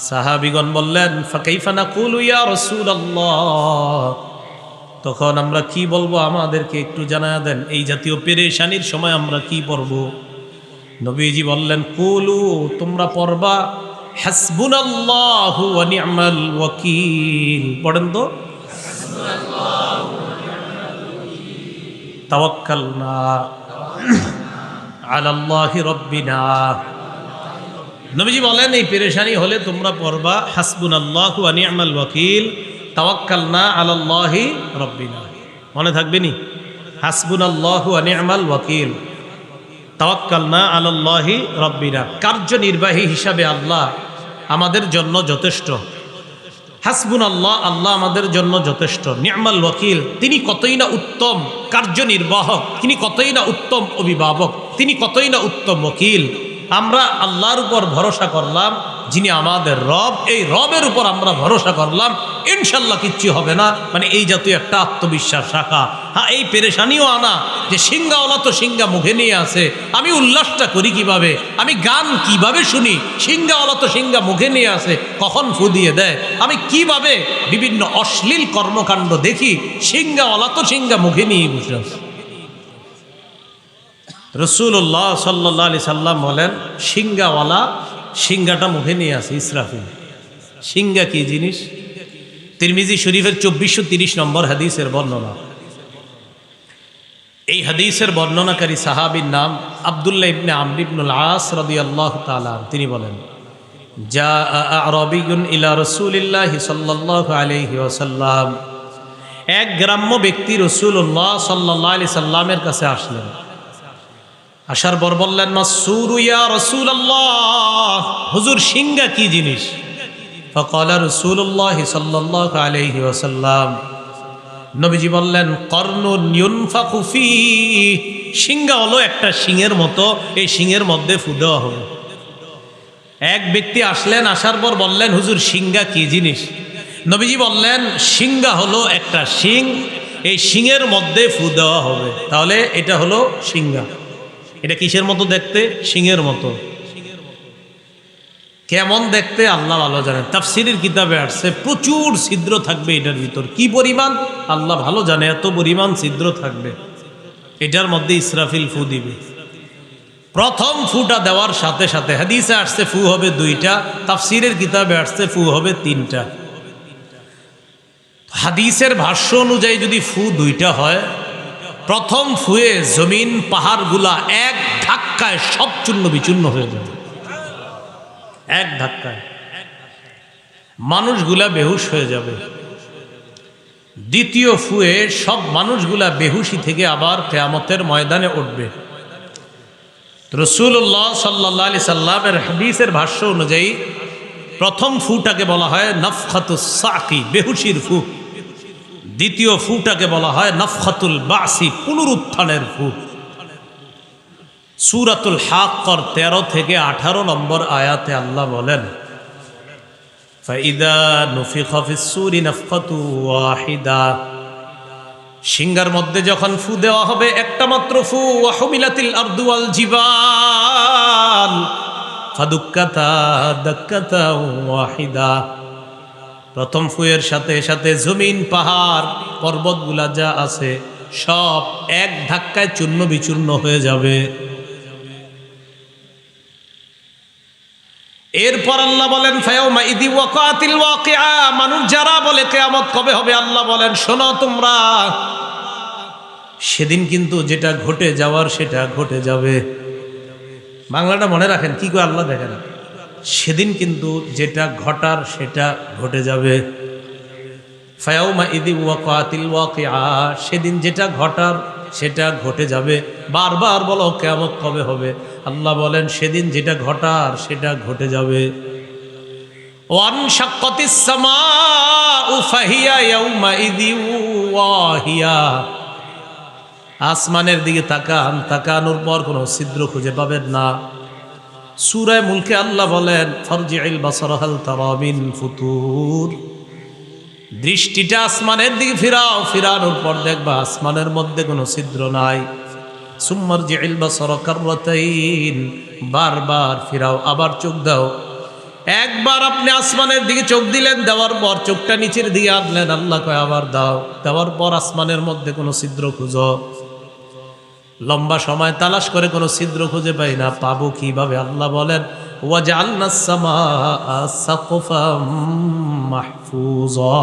সাহাবীগণ বললেন, ফাকাইফা নাকুলু ইয়া রাসূলুল্লাহ, তখন আমরা কি বলবো? আমাদেরকে একটু জানায়া দেন, এই জাতীয় পেরেশানির সময় আমরা কি পড়ব? নবীজি বললেন, কুলু, তোমরা পড়বা হাসবুনাল্লাহু ওয়া নি'মাল ওয়াকিল। পড়েন তো, তাওয়াক্কালনা আলাল্লাহি রাব্বিনা। নবীজি বলেন, এই পেরেশানি হলে তোমরা পড়বা হাসবুনাল্লাহু ওয়া নি'মাল ওয়াকিল, তাওয়াক্কালনা আলাল্লাহি রাব্বিনা। মনে থাকবে নি? হাসবুনাল্লাহু ওয়া নি'মাল ওয়াকিল, তাওয়াক্কালনা আলাল্লাহি রাব্বিনা। কার্যনির্বাহী হিসাবে আল্লাহ আমাদের জন্য যথেষ্ট। হাসবুনাল্লাহ, আল্লাহ আমাদের জন্য যথেষ্ট। নি'মাল ওয়াকিল, তিনি কতই না উত্তম কার্যনির্বাহক, তিনি কতই না উত্তম অভিভাবক, তিনি কতই না উত্তম ওকিল। আমরা আল্লাহর উপর ভরসা করলাম, যিনি আমাদের রব, এই রবের উপর আমরা ভরসা করলাম, ইনশাল্লাহ কিচ্ছু হবে না। মানে এই জাতীয় একটা আত্মবিশ্বাস রাখা। হ্যাঁ, এই পেরেশানিও আনা যে সিংহাওয়ালা তো সিংহা মুখে নিয়ে আসে, আমি উল্লাসটা করি কিভাবে, আমি গান কিভাবে শুনি, সিংহাওয়ালা তো সিংহা মুখে নিয়ে আসে, কখন ফু দিয়ে দেয়, আমি কিভাবে বিভিন্ন অশ্লীল কর্মকাণ্ড দেখি, সিংহাওয়ালা তো সিংহা মুখে নিয়ে বসে আছে। রাসূলুল্লাহ সাল্লাল্লাহু আলাইহি সাল্লাম বলেন, সিংহাওয়ালা সিংহাটা মুখে নিয়ে আসে ইসরাফিল। সিংহা কি জিনিস? তিরমিজি শরীফের 2430 নম্বর হাদিসের বর্ণনা। এই হাদিসের বর্ণনাকারী সাহাবীর নাম আব্দুল্লাহ ইবনে আমর ইবনুল আস রাদিয়াল্লাহু তাআলা। তিনি বলেন, জা আরাবিয়ুন ইলা রাসূলিল্লাহি সাল্লাল্লাহু আলাইহি ওয়াসাল্লাম, এক গ্রাম্য ব্যক্তি রাসূলুল্লাহ সাল্লাল্লাহু আলাইহি সাল্লামের কাছে আসলেন। আসার পর বললেন, মাসসুরু ইয়া রাসূলুল্লাহ, হুজুর সিংহা কি জিনিস? ফাকালা রাসূলুল্লাহ সাল্লাল্লাহু আলাইহি ওয়াসাল্লাম, নবীজি বললেন, কর্নুন ইউনফাখু ফি, সিংহা হলো একটা শিংয়ের মতো, এই শিংয়ের মধ্যে ফু দেওয়া হবে। এক ব্যক্তি আসলেন, আসার পর বললেন, হুজুর সিংহা কি জিনিস? নবীজি বললেন, সিংহা হলো একটা শিং, এই শিংয়ের মধ্যে ফু দেওয়া হবে। তাহলে এটা হলো সিংহা। এটা কিসের মতো দেখতে? শিংয়ের মতো। কেমন দেখতে আল্লাহ ভালো জানেন। তাফসীরের কিতাবে আসছে প্রচুর ছিদ্র থাকবে এটার ভিতর, কি পরিমাণ আল্লাহ ভালো জানে, এত পরিমাণ ছিদ্র থাকবে। এটার মধ্যে ইসরাফিল ফু দিবে। প্রথম ফুটা দেওয়ার সাথে সাথে হাদিসে আসছে ফু হবে 2টা, তাফসীরের কিতাবে আসছে ফু হবে 3টা। হাদিসের ভাষ্য অনুযায়ী যদি ফু 2টা হয়, প্রথম ফুয়ে জমিন পাহাড়গুলা এক ধাক্কায় সব চূর্ণ বিচূর্ণ হয়ে যাবে। এক ধাক্কায় মানুষগুলা বেহুশ হয়ে যাবে। দ্বিতীয় ফুয়ে সব মানুষগুলা বেহুশি থেকে আবার কিয়ামতের ময়দানে উঠবে। রাসূলুল্লাহ সাল্লাল্লাহু আলাইহি সাল্লামের হাদিসের ভাষ্য অনুযায়ী প্রথম ফুটাকে বলা হয় নাফখাতুস সাকি, বেহুশির ফু। দ্বিতীয় ফুটাকে বলা হয় নাফখাতুল বাসি, পুনরুত্থানের ফু। সূরাতুল হাক্কার 13 থেকে 18 নম্বর আয়াতে আল্লাহ বলেন, ফাইদা নুফিখা ফিস সূরি নাফখাতু ওয়াহিদা, সিংহার মধ্যে যখন ফু দেওয়া হবে একটা মাত্র ফু, ওয়া হুমিলাতিল আরদু ওয়াল জিবাল ফাদুক্কাতা দাক্কাতা ওয়াহিদা, প্রথম ফুয়ের সাথে সাথে জমিন পাহাড় পর্বতগুলা যা আছে সব এক ধাক্কায় চূর্ণ বিচূর্ণ হয়ে যাবে। এরপর আল্লাহ বলেন, ফায়াউমা ইদি ওয়াকাতিল ওয়াকিআ, মানুষ যারা বলে কিয়ামত কবে হবে, আল্লাহ বলেন, শোনো তোমরা, সেদিন কিন্তু যেটা ঘটে যাওয়ার সেটা ঘটে যাবে। বাংলাটা মনে রাখেন, কি করে আল্লাহ দেখেন, সেদিন কিন্তু যেটা ঘটার সেটা ঘটে যাবে। ফায়াউমা ইদি ওয়াকাতিল ওয়াকিআ, সেদিন যেটা ঘটার সেটা ঘটে যাবে। বারবার বলো কিয়ামত কবে হবে, আল্লাহ বলেন সেদিন যেটা ঘটার সেটা ঘটে যাবে। ওয়ানশাক্কাতিস সামাউ ফাহিয়া ইয়াউমাইযি ওয়াহিয়া, আসমানের দিকে তাকান, তাকানোর পর কোনো ছিদ্র খুঁজে পাবেন না। সূরা মুলকে আল্লাহ বলেন, ফারজি'িল বাসারা হাল তারা মিন ফুতুর, দৃষ্টিটা আসমানের দিকে ফিরাও, ফিরানোর পর দেখবা আসমানের মধ্যে কোনো ছিদ্র নাই। সুম্মারজি'িল বাসারা কাররাতাইন, বারবার ফিরাও, আবার চোখ দাও। একবার আপনি আসমানের দিকে চোখ দিলেন, দেওয়ার পর চোখটা নিচের দিকে আনলেন, আল্লাহ কয় আবার দাও, দেওয়ার পর আসমানের মধ্যে কোনো ছিদ্র খুঁজো। লম্বা সময় তালাশ করে কোনো ছিদ্র খুঁজে পাই না, পাবো কিভাবে? আল্লাহ বলেন, ওয়াজআলনাস সামাআ সাকফাম মাহফুজা,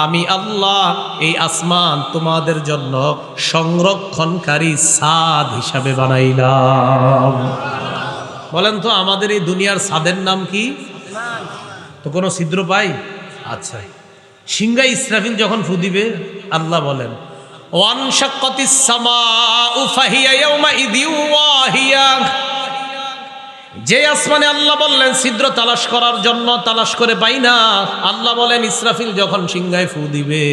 আমি আল্লাহ এই আসমান তোমাদের জন্য সংরক্ষণকারী ছাদ হিসাবে বানাইলাম। বলেন তো আমাদের এই দুনিয়ার ছাদের নাম কি? তো কোনো ছিদ্র পাই? আচ্ছা, সিংহা ইসরাফিল যখন ফু দিবে, আল্লাহ বলেন, ওয়ানশাক্কাতিস সামাউ ফাহিয়া ইয়াউমাইযি ওয়াহিয়া, যে আসমানে আল্লাহ বললেন ছিদ্র তালাশ করার জন্য, তালাশ করে পাই না, আল্লাহ বলেন ইসরাফিল যখন সিংহায় ফু দিবে,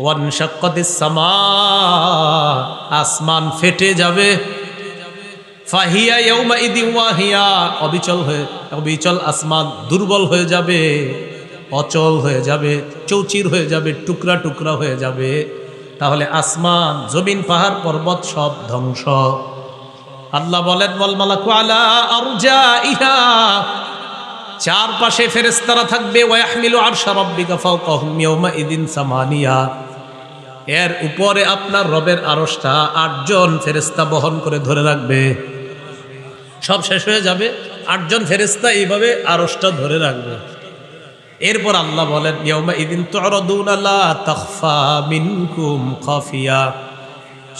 ওয়ানশাক্কাতিস সামা, আসমান ফেটে যাবে। ফাহিয়া ইয়াউমাইদিন ওয়াহিয়া, অবিচল আসমান দুর্বল হয়ে যাবে, অচল হয়ে যাবে, চৌচির হয়ে যাবে, টুকরা টুকরা হয়ে যাবে। তাহলে আসমান, জমিন, পাহাড়, পর্বত সব ধ্বংস। আল্লাহ বলেন ওয়াল মালাকু আলা আরজাইহা, চারপাশে ফেরেশতারা থাকবে। ওয়া ইয়াহমিলু আরশা রাব্বিকা ফাওকাহুম ইয়াউমাইদিন সামানিয়া, এর উপরে আপনার রবের আরশটা 8 জন ফেরেশতা বহন করে ধরে রাখবে। সব শেষ হয়ে যাবে, 8 জন ফেরেশতা এইভাবে আরশটা ধরে রাখবে। এরপর আল্লাহ বলেন ইয়াউমাইদিন তু'রাদুনা লা তাখফা মিনকুম খাফিয়া,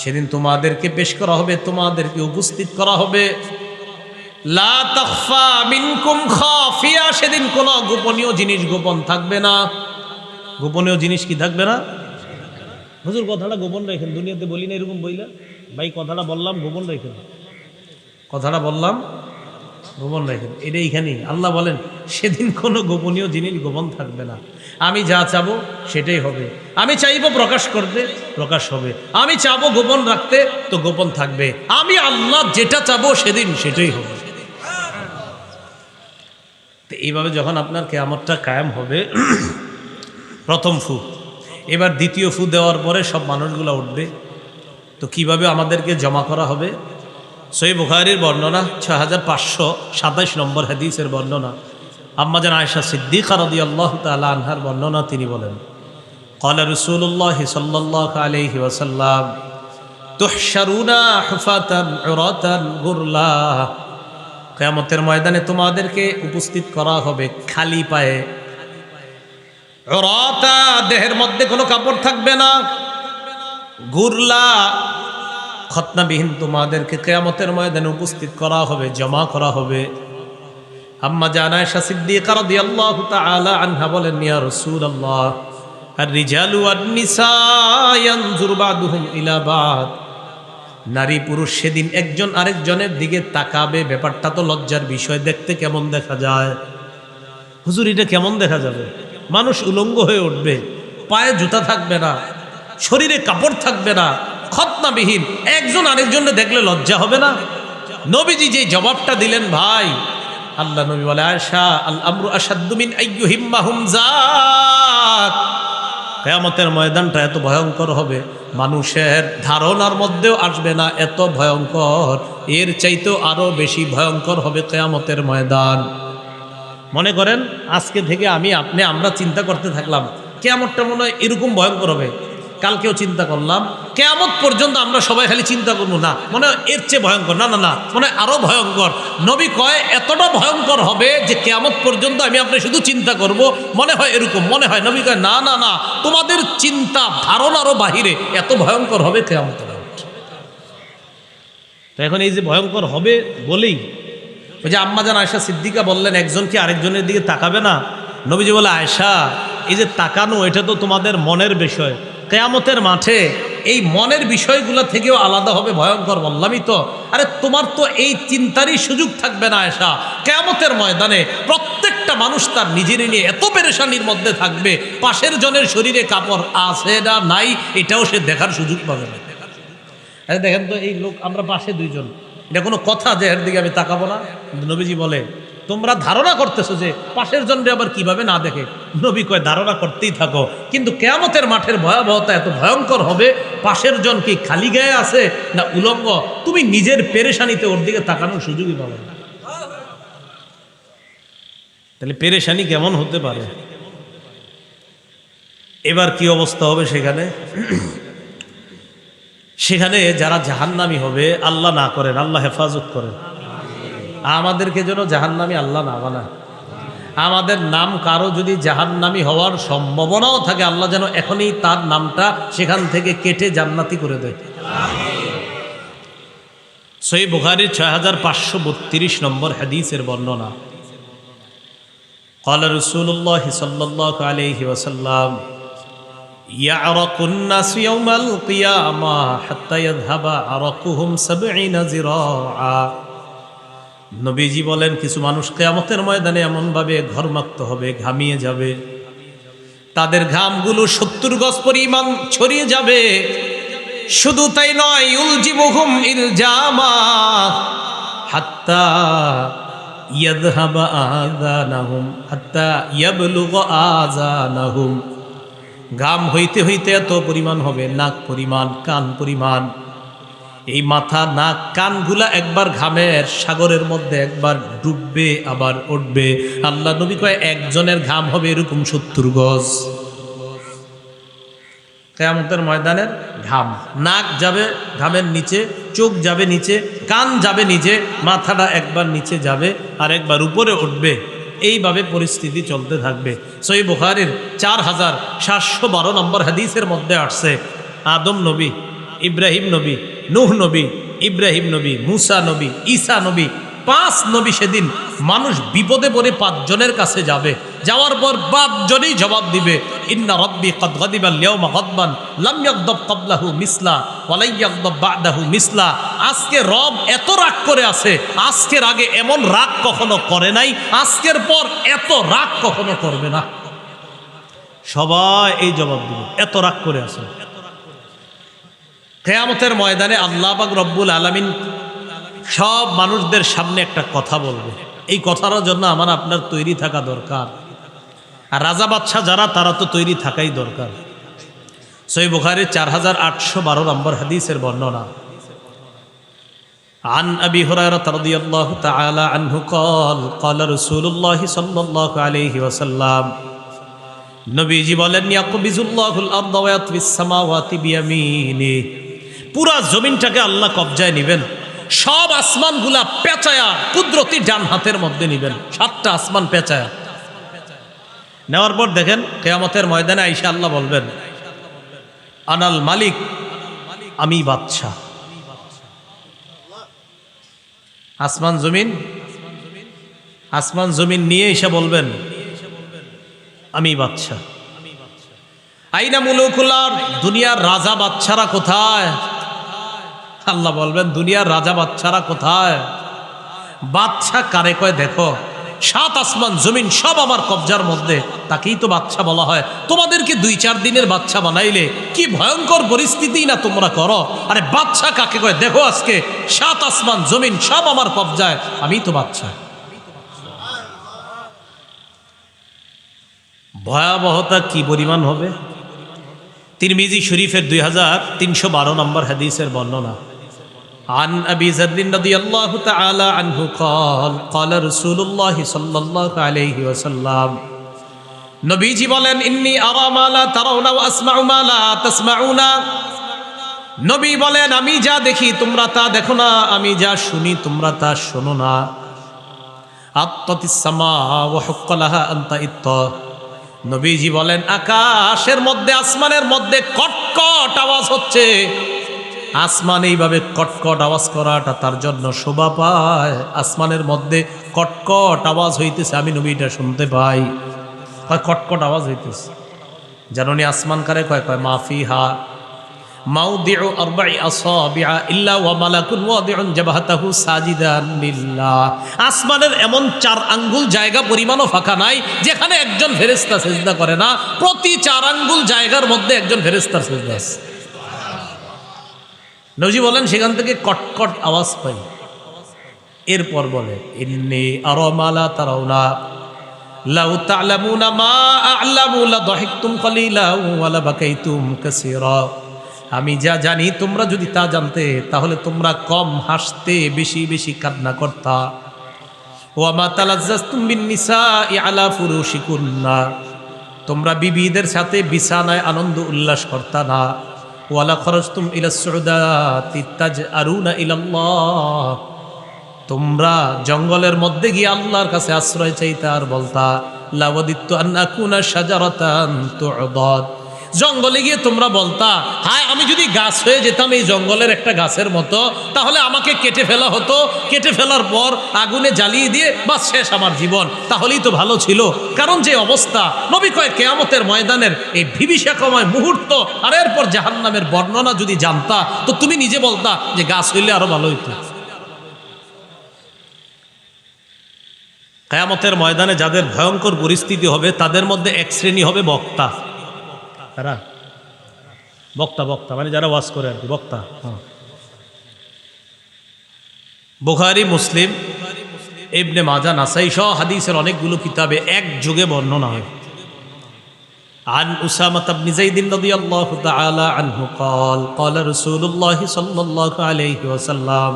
সেদিন তোমাদেরকে পেশ করা হবে, তোমাদেরকে উপস্থিত করা হবে। লা তাখফা মিনকুম খাফিয়া, সেদিন কোনো গোপনীয় জিনিস গোপন থাকবে না। গোপনীয় জিনিস কি থাকবে না? হুজুর কথাটা গোপন রাখেন, দুনিয়াতে বলি না এরকম বইলা। ভাই কথাটা বললাম গোপন রাখেন, কথাটা বললাম গোপন রাখেন, এটা এইখানেই আল্লাহ বলেন সেদিন কোনো গোপনীয় জিনিস গোপন থাকবে না। আমি যা চাবো সেটাই হবে, আমি চাইবো প্রকাশ করতে প্রকাশ হবে, আমি চাবো গোপন রাখতে তো গোপন থাকবে। আমি আল্লাহ যেটা চাবো সেদিন সেটাই হবে। তো এইভাবে যখন আপনার কিয়ামতটা কায়েম হবে, প্রথম ফু, এবার দ্বিতীয় ফু দেওয়ার পরে সব মানুষগুলো উঠবে। তো কিভাবে আমাদেরকে জমা করা হবে? সহিহ বুখারীর বর্ণনা 6527 নম্বর হাদিসের বর্ণনা, আম্মা জান আয়েশা সিদ্দিকা রাদিয়াল্লাহু তাআলা আনহার বর্ণনা। তিনি বলেন ক্বালা রাসূলুল্লাহ সাল্লাল্লাহু আলাইহি ওয়াসাল্লাম তুহশারুনা হুফাতান উরাতান গুরলা, কিয়ামতের ময়দানে তোমাদেরকে উপস্থিত করা হবে খালি পায়ে, উরাতা, দেহের মধ্যে কোনো কাপড় থাকবে না, গুরলা, খতনাবিহীন তোমাদেরকে কিয়ামতের ময়দানে উপস্থিত করা হবে, জমা করা হবে। আম্মা জান আয়েশা সিদ্দিকা রাদিয়াল্লাহু তাআলা আনহা বলেন ইয়া রাসূলুল্লাহ আর-রিজালু ওয়ান-নিসা ইয়ানজুরু বা'দুহুম ইলা বা'দ, নারী পুরুষ সেদিন একজন আরেকজনের দিকে তাকাবে। ব্যাপারটা তো লজ্জার বিষয়, দেখতে কেমন দেখা যায়? হুজুর এটা কেমন দেখা যাবে? মানুষ উলঙ্গ হয়ে উঠবে, পায়ে জুতা থাকবে না, শরীরে কাপড় থাকবে না, খতনাবিহীন, একজন আরেকজনকে দেখলে লজ্জা হবে না? নবীজি যে জবাবটা দিলেন ভাই, আল্লাহ নবী বলে আয়েশা আল আমরু আশাদ্দু মিন আইয়ুহিম্মাহুম যাক, কিয়ামতের ময়দানটা এত ভয়ঙ্কর হবে মানুষের ধারণার মধ্যেও আসবে না, এত ভয়ঙ্কর। এর চাইতেও আরো বেশি ভয়ঙ্কর হবে কিয়ামতের ময়দান। মনে করেন আজকে থেকে আপনি আমরা চিন্তা করতে থাকলাম কিয়ামতটা মনে হয় এরকম ভয়ঙ্কর হবে, কালকেও চিন্তা করলাম, কিয়ামত পর্যন্ত আমরা সবাই খালি চিন্তা করবো না মনে হয় এর চেয়ে ভয়ঙ্কর, না না না মনে হয় আরো ভয়ঙ্কর। নবী কয় এতটা ভয়ঙ্কর হবে যে কিয়ামত পর্যন্ত আপনি শুধু চিন্তা করব মনে হয় এরকম, মনে হয়। নবী কয় না না না, তোমাদের চিন্তা ধারণারও বাহিরে এত ভয়ঙ্কর হবে কিয়ামত। তো এখন এই যে ভয়ঙ্কর হবে বলেই ওই যে আম্মা জান আয়েশা সিদ্দিকা বললেন একজন কি আরেকজনের দিকে তাকাবে না? নবীজি বলে আয়েশা এই যে তাকানো এটা তো তোমাদের মনের বিষয়, কিয়ামতের মাঠে এই মনের বিষয়গুলো থেকেও আলাদা হবে ভয়ঙ্কর, বললামই তো। আরে তোমার তো এই চিন্তারই সুযোগ থাকবে না আয়েশা, কিয়ামতের ময়দানে প্রত্যেকটা মানুষ তার নিজের নিয়ে এত পেরেশানির মধ্যে থাকবে, পাশের জনের শরীরে কাপড় আছে না নাই এটাও সে দেখার সুযোগ পাবে না। আরে দেখেন তো এই লোক, আমরা পাশে দুইজন, এটা কোনো কথা যে এর দিকে আমি তাকাবো না? নবীজি বলে তোমরা ধারণা করতেছো যে পাশের জনরে আবার কিভাবে না দেখে। নবী কয় ধারণা করতেই থাকো, কিন্তু কিয়ামতের মাঠের ভয়াবহতা এত ভয়ঙ্কর হবে, পাশের জন কি খালি গায়ে আছে না উলঙ্গ, তুমি নিজের পেরেশানিতে ওর দিকে তাকানোর সুযোগই পাবে না। তাহলে পেরেশানি কেমন হতে পারে? এবার কি অবস্থা হবে সেখানে? সেখানে যারা জাহান্নামী হবে, আল্লাহ না করেন, আল্লাহ হেফাজত করেন, আমাদেরকে যেন জাহান্নামী আল্লাহ না বানায়। আমাদের নাম কারো যদি জাহান্নামী হওয়ার সম্ভাবনাও থাকে, আল্লাহ যেন এখনই তার নামটা সেখান থেকে কেটে জান্নাতি করে দেয়। সহিহ বুখারীর 6532 নম্বর হাদিসের বর্ণনা, ক্বালা রাসূলুল্লাহ সাল্লাল্লাহু আলাইহি ওয়াসাল্লাম ইয়ারাকুন নাস ইয়াওমাল কিয়ামাহ হাত্তা ইয়াযহাবা আরাকুহুম 70 যিরাআ। নবীজি বলেন কিছু মানুষ কিয়ামতের ময়দানে এমনভাবে ঘর্মাক্ত হবে, ঘামিয়ে যাবে, তাদের ঘামগুলো 70 গজ পরিমাণ ছড়িয়ে যাবে। শুধু তাই নয়, ইলজিমুহুম ইলজামা, হাত্তা ইয়াযহাবা আযানাহুম হাত্তা ইয়াবলুগা আযানাহুম। ঘাম হইতে হইতে এত পরিমাণ হবে, নাক পরিমাণ, কান পরিমাণ। এই মাথা, নাক, কানগুলা একবার ঘামের সাগরের মধ্যে একবার ডুববে আবার উঠবে। আল্লাহ নবী কয় একজনের ঘাম হবে এরকম 70 গজ। কিয়ামতের ময়দানের ঘাম, নাক যাবে ঘামের নিচে, চোখ যাবে নিচে, কান যাবে নিচে, মাথাটা একবার নিচে যাবে আর একবার উপরে উঠবে। এইভাবে পরিস্থিতি চলতে থাকবে। সহিহ বুখারীর 4712 নম্বর হাদিসের মধ্যে আসছে, আদম নবী, ইব্রাহিম নবী, নূহ নবী, ইব্রাহিম নবী, মুসা নবী, ঈসা নবী, 5 নবী সেদিন মানুষ বিপদে পড়ে 5 জনের কাছে যাবে। যাওয়ার পর 5 জনই জবাব দিবে, ইন্না রাব্বি কদ গাদিবাল ইয়াওমা গাদবান লাম ইয়াগদাব ক্বাবলাহু মিসলা ওয়া লা ইয়াগদাব বা'দাহু মিসলা। আজকে রব এত রাগ করে আছে, আজকের আগে এমন রাগ কখনো করে নাই, আজকের পর এত রাগ কখনো করবে না। সবাই এই জবাব দিবে, এত রাগ করে আছে। কিয়ামতের ময়দানে আল্লাহ পাক রব্বুল আলামিন সব মানুষদের সামনে একটা কথা বলবে। এই কথার জন্য আমার আপনার তৈরি থাকা দরকার। আর রাজা বাদশাহ যারা, তারা তো তৈরি থাকাই দরকার। সহিহ বুখারীর 4812 নম্বর হাদিসের বর্ণনা, আন আবি হুরায়রা রাদিয়াল্লাহু তাআলা আনহু قال قال رسول الله صلى الله عليه وسلم, নবীজি বলেন, ইয়াকবিজুল্লাহুল আরদা ওয়া ইয়াতবিস সামাওয়াতি বিয়ামিনি। পুরা জমিনটাকে আল্লাহ কবজায় নেবেন, সব আসমানগুলা পেঁচায়া কুদরতি ডান হাতের মধ্যে নেবেন, 7টা আসমান পেঁচায়া নেওয়ার পর দেখেন কিয়ামতের ময়দানে আইসা আল্লাহ বলবেন, আনাল মালিক, আমি বাদশাহ। আসমান জমিন নিয়ে এসে বলবেন, আমি বাদশাহ। আইনা মুলুকুল আরদ, দুনিয়ার রাজা বাদশারা কোথায়? আল্লাহ বলবেন, দুনিয়ার রাজা বাদশারা কোথায়? বাদশা কারে কয় দেখো, 7 আসমান জমিন সব আমার কবজার মধ্যে, তাকেই তো বাদশা বলা হয়। তোমাদেরকে 2-4 দিনের বাদশা বানাইলে কি ভয়ঙ্কর পরিস্থিতি না তোমরা করো। আরে বাদশা কাকে কয় দেখো, আজকে 7 আসমান জমিন সব আমার কবজায়, আমি তো বাদশা। ভয়াবহতা কি পরিমাণ হবে। তিরমিজি শরীফের 2312 নম্বর হাদিসের বর্ণনা, عن أبي ذر رضي الله تعالى عنه قال قال رسول الله صلى الله عليه وسلم, নবীজি বলেন, ইন্নী আরা মা লা তারাউনা ওয়া আসমাউ মা লা তাসমাউনা। নবী বলেন, আমি যা দেখি তোমরা তা দেখো না, আমি যা শুনি তোমরা তা শোনো না। আত্তাতিস সামা ওয়া হুক্কা লাহা আন তাইত্ত। নবীজি বলেন, আকাশের মধ্যে, আসমানের মধ্যে কটকট আওয়াজ হচ্ছে। আসমান এইভাবে কটকট আওয়াজ করাটা তার জন্য শোভা পায়। আসমানের মধ্যে কটকট আওয়াজ হইতেছে, আমি নবীটা শুনতে পাই। কটকট আওয়াজ হইতেছে, জানুনি আসমান কারে কয়? কয় মাফিহা মাউদিউ আরবাই আসাবিআ ইল্লা ওয়া মালাকুন ওয়াদিউন জাবহাতাহু সাজিদান লিল্লাহ। আসমানের এমন 4 আঙ্গুল জায়গা পরিমাণও ফাঁকা নাই যেখানে একজন ফেরেশতা সিজদা করে না। প্রতি 4 আঙ্গুল জায়গার মধ্যে একজন ফেরেশতার সিজদা আছে। নবী বলেন, সেখান থেকে কটকট আওয়াজ পাই। এরপর বলে, ইন্নী আরা মা লা তারাউনা লাউ তা'লামুনা মা আ'লামু লা দাহিকতুম কালিলান ওয়া লা বাকাইতুম কাসীরা। আমি যা জানি তোমরা যদি তা জানতে, তাহলে তোমরা কম হাসতে, বেশি বেশি কান্না করতা। ওয়া মা তালাজ্জাজতুম বিন নিসাই আলা ফুরুশিকুন্না, তোমরা বিবিদের সাথে বিছানায় আনন্দ উল্লাস করতা না। ওয়ালা খরজতুম ইলা সুউদাতি তাজআরুনা ইলাল্লাহ, তোমরা জঙ্গলের মধ্যে গিয়ে আল্লাহর কাছে আশ্রয় চাইতা আর বলতা, লাওয়াদিতু আন আকুনা শাজারাতান তু'দাদ। জঙ্গলে গিয়ে তোমরা বলতা, হায় আমি যদি গাছ হয়ে যেতাম এই জঙ্গলের একটা গাছের মতো, তাহলে আমাকে কেটে ফেলা হতো, কেটে ফেলার পর আগুনে জ্বালিয়ে দিয়ে বাস শেষ আমার জীবন, তাহলেই তো ভালো ছিল। কারণ যে অবস্থা, নবী কয় কিয়ামতের ময়দানের এই বিভীষিকাময় মুহূর্ত আর এরপর জাহান্নামের বর্ণনা যদি জানতা, তো তুমি নিজে বলতা যে গাছ হইলে আরো ভালো হইতো। কিয়ামতের ময়দানে যাদের ভয়ঙ্কর পরিস্থিতি হবে, তাদের মধ্যে এক শ্রেণী হবে বক্তা। তারা বক্তা মানে যারা ওয়াজ করে আর কি, বক্তা। বুখারী, মুসলিম, ইবনে মাজাহ, নাসাই সহ হাদিসের অনেকগুলো কিতাবে একযোগে বর্ণনা হয়। عن أسامة بن زيد رضي الله تعالى عنه قال قال رسول الله صلى الله عليه وسلم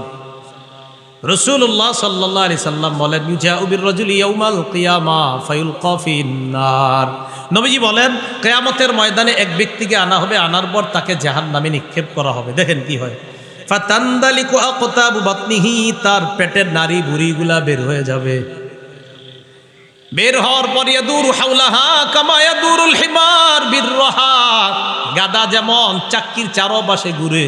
রাসূলুল্লাহ সাল্লাল্লাহু আলাইহি সাল্লাম বলেন ইউজাউ বিররাজুলি ইয়াউমাল কিয়ামা ফায়ুলকা ফিন্নার। নবীজি বলেন কিয়ামতের ময়দানে এক ব্যক্তিকে আনা হবে, আনার পর তাকে জাহান্নামে নিক্ষেপ করা হবে। দেখেন কি হয়, ফাতান্দালিকু আকতাবু বাতনিহি, তার পেটের নাড়ি বুড়িগুলা বের হয়ে যাবে। বের হওয়ার পর ইয়াদুরু হাওলাহা কামা ইয়াদুরুল হিমার বিররাহা, গাদা যেমন চাক্কির চারপাশে ঘুরে,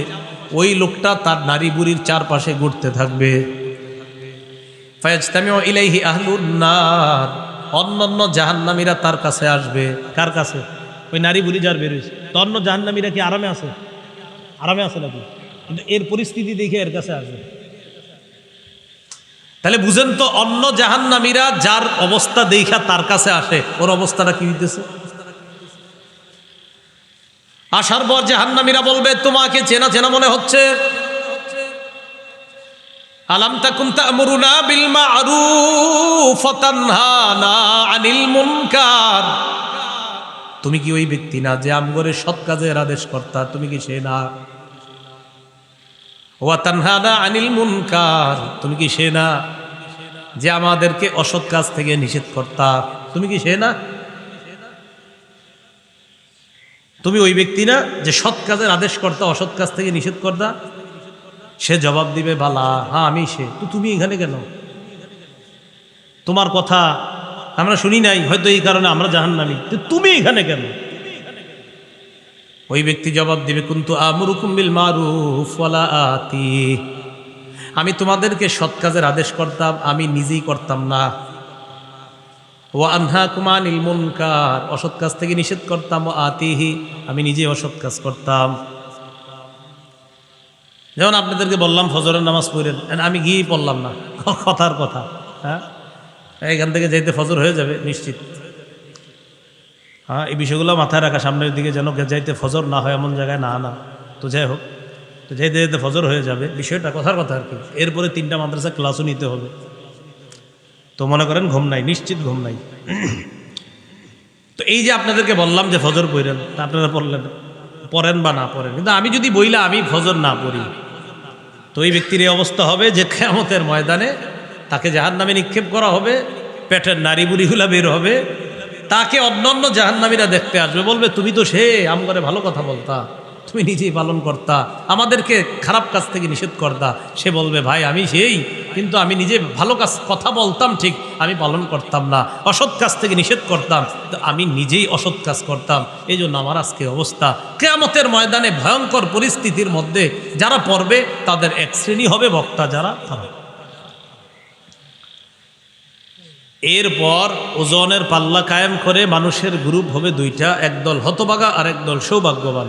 ওই লোকটা তার নারী বুড়ির চারপাশে ঘুরতে থাকবে। ফায়াজতামিউ ইলাইহি আহলুন নার, অন্যান্য জাহান্নামীরা তার কাছে আসবে। কার কাছে? ওই নারী বুড়ি যার বের হয়েছে। তো অন্য জাহান্নামীরা কি আরামে আছে? আরামে আছে নাকি? কিন্তু এর পরিস্থিতি দেখে এর কাছে আসবে। তাহলে বুঝেন তো, অন্য জাহান্নামীরা যার অবস্থা দেখা তার কাছে আসে, ওর অবস্থাটা কি হইতেছে? আসার পর জাহান্নামীরা বলবে তোমাকে চেনা চেনা মনে হচ্ছে। আলাম তাকুন তা'মুরুনা বিল মা'রুফ ওয়া তানহানা আনিল মুনকার, তুমি কি ওই ব্যক্তি না যে আমগরে সৎ কাজের আদেশ কর্তা? তুমি কি সে না? ওয়া তানহানা আনিল মুনকার, তুমি কি সে না যে আমাদেরকে অসৎ কাজ থেকে নিষেধ কর্তা? তুমি কি সে না? তুমি ওই ব্যক্তি না যে সৎ কাজের আদেশ কর্তা, অসৎ কাজ থেকে নিষেধ কর্তা? সে জবাব দিবে বালা, হ্যাঁ আমি সে। তো তুমি এখানে কেন? তোমার কথা আমরা শুনি নাই, হয়তো এই কারণে আমরা জাহান্নামী, তুমি এখানে কেন? ওই ব্যক্তি জবাব দিবে কুনতু আমুরুকুম বিল মারুফ ওয়ালা আতি, আমি তোমাদেরকে সৎ কাজের আদেশ করতাম, আমি নিজেই করতাম না। ওয়া আনহাকুম আনিল মুনকার, অসৎ কাজ থেকে নিষেধ করতাম। ওয়া আতিহি, আমি নিজেই অসৎ কাজ করতাম। যেমন আপনাদেরকে বললাম ফজরের নামাজ পড়েন, আমি গিয়েই পড়লাম না, কথার কথা। হ্যাঁ, এখান থেকে যাইতে ফজর হয়ে যাবে নিশ্চিত। হ্যাঁ, এই বিষয়গুলো মাথায় রাখা, সামনের দিকে যেন যাইতে ফজর না হয় এমন জায়গায় না আনা। তো যাই হোক, তো যাইতে যাইতে ফজর হয়ে যাবে, বিষয়টা কথার কথা আর কি। এরপরে 3টা মাদ্রাসা ক্লাসও নিতে হবে। তো মনে করেন ঘুম নাই, নিশ্চিত ঘুম নাই। তো এই যে আপনাদেরকে বললাম যে ফজর পড়েন, তা আপনারা পড়েন বা না পড়েন, কিন্তু আমি যদি বইলা আমি ফজর না পড়ি, তো এই ব্যক্তির এই অবস্থা হবে যে কিয়ামতের ময়দানে তাকে জাহান্নামে নিক্ষেপ করা হবে, পেটের নারী বুড়িগুলা বের হবে, তাকে অন্যান্য জাহান্নামীরা দেখতে আসবে, বলবে তুমি তো সে আমগরে ভালো কথা বলতা, তুমি নিজেই পালন করতা, আমাদেরকে খারাপ কাজ থেকে নিষেধ করতা। সে বলবে ভাই আমি সেই, কিন্তু আমি নিজে ভালো কাজ কথা বলতাম ঠিক, আমি পালন করতাম না, অসৎ কাজ থেকে নিষেধ করতাম, তো আমি নিজেই অসৎ কাজ করতাম, এই জন্য আমার আজকে অবস্থা। কিয়ামতের ময়দানে ভয়ঙ্কর পরিস্থিতির মধ্যে যারা পড়বে তাদের এক শ্রেণী হবে বক্তা যারা, তারা। এরপর ওজনের পাল্লা কায়েম করে মানুষের গ্রুপ হবে 2টা, একদল হতভাগা আর একদল সৌভাগ্যবান।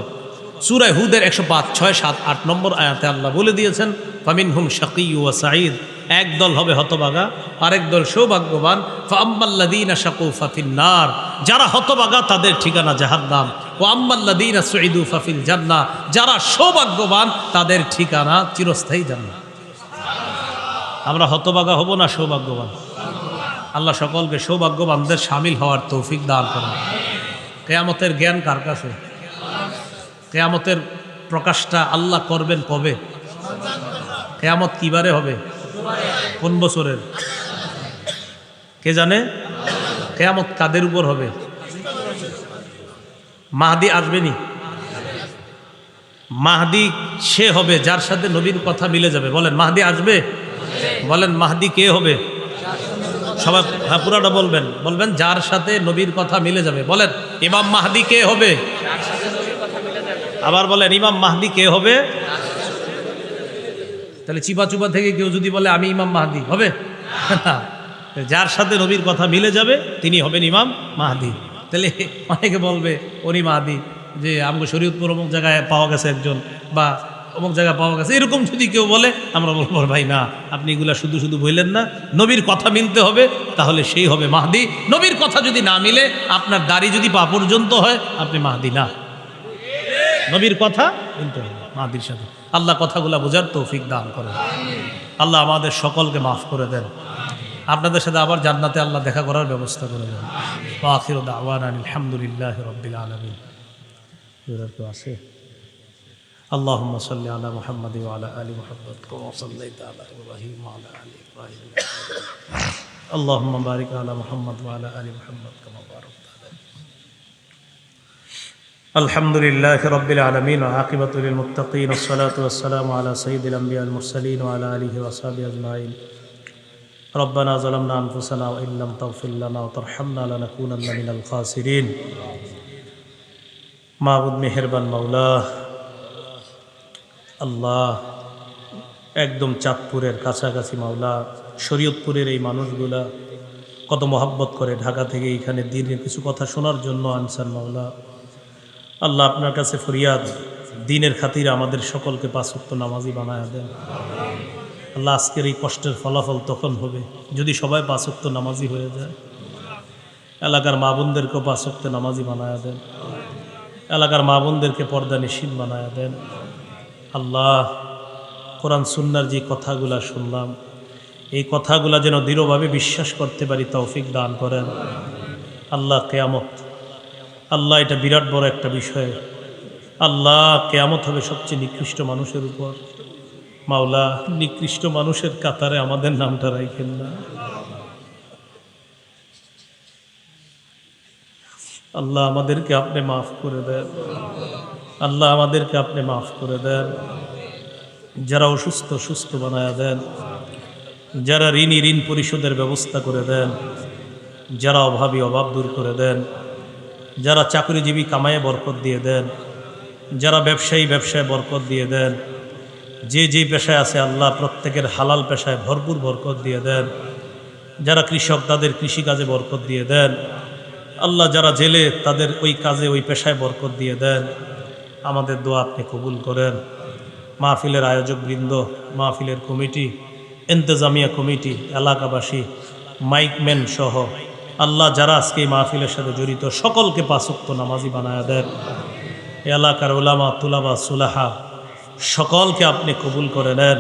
সূরা হুদের 105, 6, 7, 8 নম্বর আয়াতে আল্লাহ বলে দিয়েছেন ফামিনহুম শাকিয়্যু ওয়া সাঈদ, একদল হবে হতভাগা আরেক দল সৌভাগ্যবান। ফাআম্মাল্লাযীনা শাকু ফাফিন নার, যারা হতভাগা তাদের ঠিকানা জাহান্নাম। ওয়া আম্মাল্লাযীনা সুঈদু ফাফিল জান্নাহ, যারা সৌভাগ্যবান তাদের ঠিকানা চিরস্থায়ী জান্নাত। আমরা হতভাগা হব না সৌভাগ্যবান? আল্লাহ সকলকে সৌভাগ্যবানদের শামিল হওয়ার তৌফিক দান করেন। কিয়ামতের জ্ঞান কার কাছে? কিয়ামতের প্রকাশটা আল্লাহ করবেন কবে? কিয়ামত কিবারে হবে? কোন বছরের? কে জানে? কিয়ামত কাদের উপর হবে? মাহদি আসবেনি? মাহদি সে হবে যার সাথে নবীর কথা মিলে যাবে। বলেন মাহদি আসবে? বলেন মাহদি কে হবে? সবাই পুরাটা বলবেন, বলবেন যার সাথে নবীর কথা মিলে যাবে। বলেন ইমাম মাহদি কে হবে? আবার বলেন ইমাম মাহদি কে হবে? তাহলে চিপা চুপা থেকে কেউ যদি বলে আমি ইমাম মাহদি, হবে? যার সাথে নবীর কথা মিলে যাবে তিনি হবেন ইমাম মাহদি। তাহলে অনেকে বলবে উনি মাহদি, যে আমাকে শরীয়তপুর অমুক জায়গায় পাওয়া গেছে একজন, বা অমুক জায়গায় পাওয়া গেছে, এরকম যদি কেউ বলে আমরা বলবো ভাই না, আপনি এগুলা শুধু শুধু বললেন না, নবীর কথা মিলতে হবে, তাহলে সেই হবে মাহদি। নবীর কথা যদি না মিলে, আপনার দাড়ি যদি পা পর্যন্ত হয়, আপনি মাহদি না, নবীর কথা মিলতে হবে। মাদির সাথে। আল্লাহ কথাগুলা বোঝার তৌফিক দান করেন। আল্লাহ আমাদের সকলকে মাফ করে দেন। আপনাদের সাথে আবার জান্নাতে আল্লাহ দেখা করার ব্যবস্থা করে দেন। আখিরু দাওয়ানা আলহামদুলিল্লাহি রাব্বিল আলামিন। কেউ আছে? আল্লাহুম্মা সাল্লি আলা মুহাম্মাদি ওয়া আলা আলি মুহাম্মাদ কামা সাল্লাইতা আলা ইব্রাহিম ওয়া আলা আলি ইব্রাহিম। আল্লাহুম্মা বারিক আলা মুহাম্মাদ ওয়া আলা আলি মুহাম্মাদ কামা বারাকতা আলা। আলহামদুলিল্লাহি রাব্বিল আলামিন ওয়া আকিবাতুল লিল মুত্তাকিন ওয়াস সালাতু ওয়াস সালামু আলা সাইয়্যিদিল আমবিয়াল মুরসালিন ওয়া আলা আলিহি ওয়া সাহবিহি আজমাইন। ربنا ظلمنا أنفسنا وإن لم تغفر لنا وترحمنا لنكونن من الخاسرين। মাবুদ মেহেরবান মাওলা আল্লাহ, একদম চাঁদপুরের কাছাকাছি মাওলা, শরীয়তপুরের এই মানুষগুলা কত মহব্বত করে ঢাকা থেকে এখানে দিনের কিছু কথা শোনার জন্য আনসার মাওলা। আল্লাহ আপনার কাছে ফরিয়াদ, দিনের খাতিরে আমাদের সকলকে পাঁচ ওয়াক্ত নামাজি বানায়া দেন। আল্লাহ আজকের এই কষ্টের ফলাফল তখন হবে যদি সবাই পাঁচ ওয়াক্ত নামাজি হয়ে যায়। এলাকার মা বোনদেরকেও পাঁচ ওয়াক্ত নামাজি বানায়া দেন। এলাকার মা বোনদেরকে পর্দা নিশীন বানায়া দেন। আল্লাহ, কোরআন সুন্নাহর যে কথাগুলা শুনলাম, এই কথাগুলা যেন দৃঢ়ভাবে বিশ্বাস করতে পারি তৌফিক দান করেন। আল্লাহ কিয়ামত, আল্লাহ এটা বিরাট বড় একটা বিষয়। আল্লাহ কিয়ামত হবে সবচেয়ে নিকৃষ্ট মানুষের উপর। মাওলা, নিকৃষ্ট মানুষের কাতারে আমাদের নামটা রাখেন না। আল্লাহ আমাদেরকে আপনি মাফ করে দেন। আল্লাহ আমাদেরকে আপনি মাফ করে দেন। যারা অসুস্থ সুস্থ বানায়া দেন। যারা ঋণী ঋণ পরিশোধের ব্যবস্থা করে দেন। যারা অভাবী অভাব দূর করে দেন। যারা চাকরিজীবী কামায়ে বরকত দিয়ে দেন। যারা ব্যবসায়ী ব্যবসায় বরকত দিয়ে দেন। যে যেই পেশায় আছে আল্লাহ প্রত্যেকের হালাল পেশায় ভরপুর বরকত দিয়ে দেন। যারা কৃষক তাদের কৃষিকাজে বরকত দিয়ে দেন। আল্লাহ যারা জেলে তাদের ওই কাজে ওই পেশায় বরকত দিয়ে দেন। আমাদের দোয়া আপনি কবুল করেন। মাহফিলের আয়োজক বৃন্দ, মাহফিলের কমিটি, ইন্তেজামিয়া কমিটি, এলাকাবাসী, মাইকম্যান সহ আল্লাহ যারা আজকে এই মাহফিলের সাথে জড়িত সকলকে পাঁচ ওয়াক্ত নামাজি বানায়া দেন। এলাকার উলামা তুলাবা সুলাহা সকলকে আপনি কবুল করে নেন।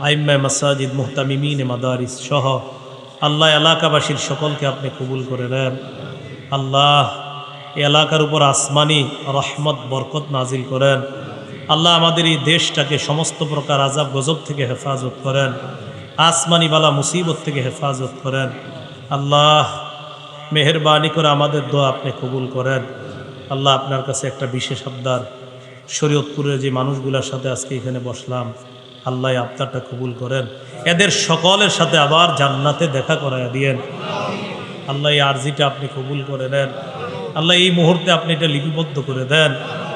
আইম্মায়ে মাসাজিদ, মুহতামিমিন মাদারিস সহ আল্লাহ এলাকাবাসীর সকলকে আপনি কবুল করে নেন। আল্লাহ এলাকার উপর আসমানি রহমত বরকত নাজিল করেন। আল্লাহ আমাদের এই দেশটাকে সমস্ত প্রকার আযাব গজব থেকে হেফাজত করেন। আসমানি বালা মুসিবত থেকে হেফাজত করেন। আল্লাহ মেহেরবানি করে আমাদের দোয়া আপনি কবুল করেন। আল্লাহ আপনার কাছে একটা বিশেষ আবদার, শরীয়তপুরের যে মানুষগুলোর সাথে আজকে এখানে বসলাম, আল্লাহ আবদারটা কবুল করেন। এদের সকলের সাথে আবার জান্নাতে দেখা করাইয়া দিয়েন। আল্লাহ এই আরজিটা আপনি কবুল করে নেন। আল্লাহ এই মুহূর্তে আপনি এটা লিপিবদ্ধ করে দেন।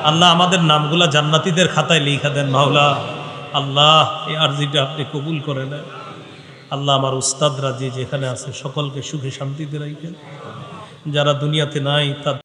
আল্লাহ আমাদের নামগুলা জান্নাতীদের খাতায় লিখা দেন মাওলা। আল্লাহ এই আরজিটা আপনি কবুল করে নেন। আল্লাহ আমার উস্তাদরা যে যেখানে আছে সকলকে সুখে শান্তিতে রাখেন। যারা দুনিয়াতে নাই তাদের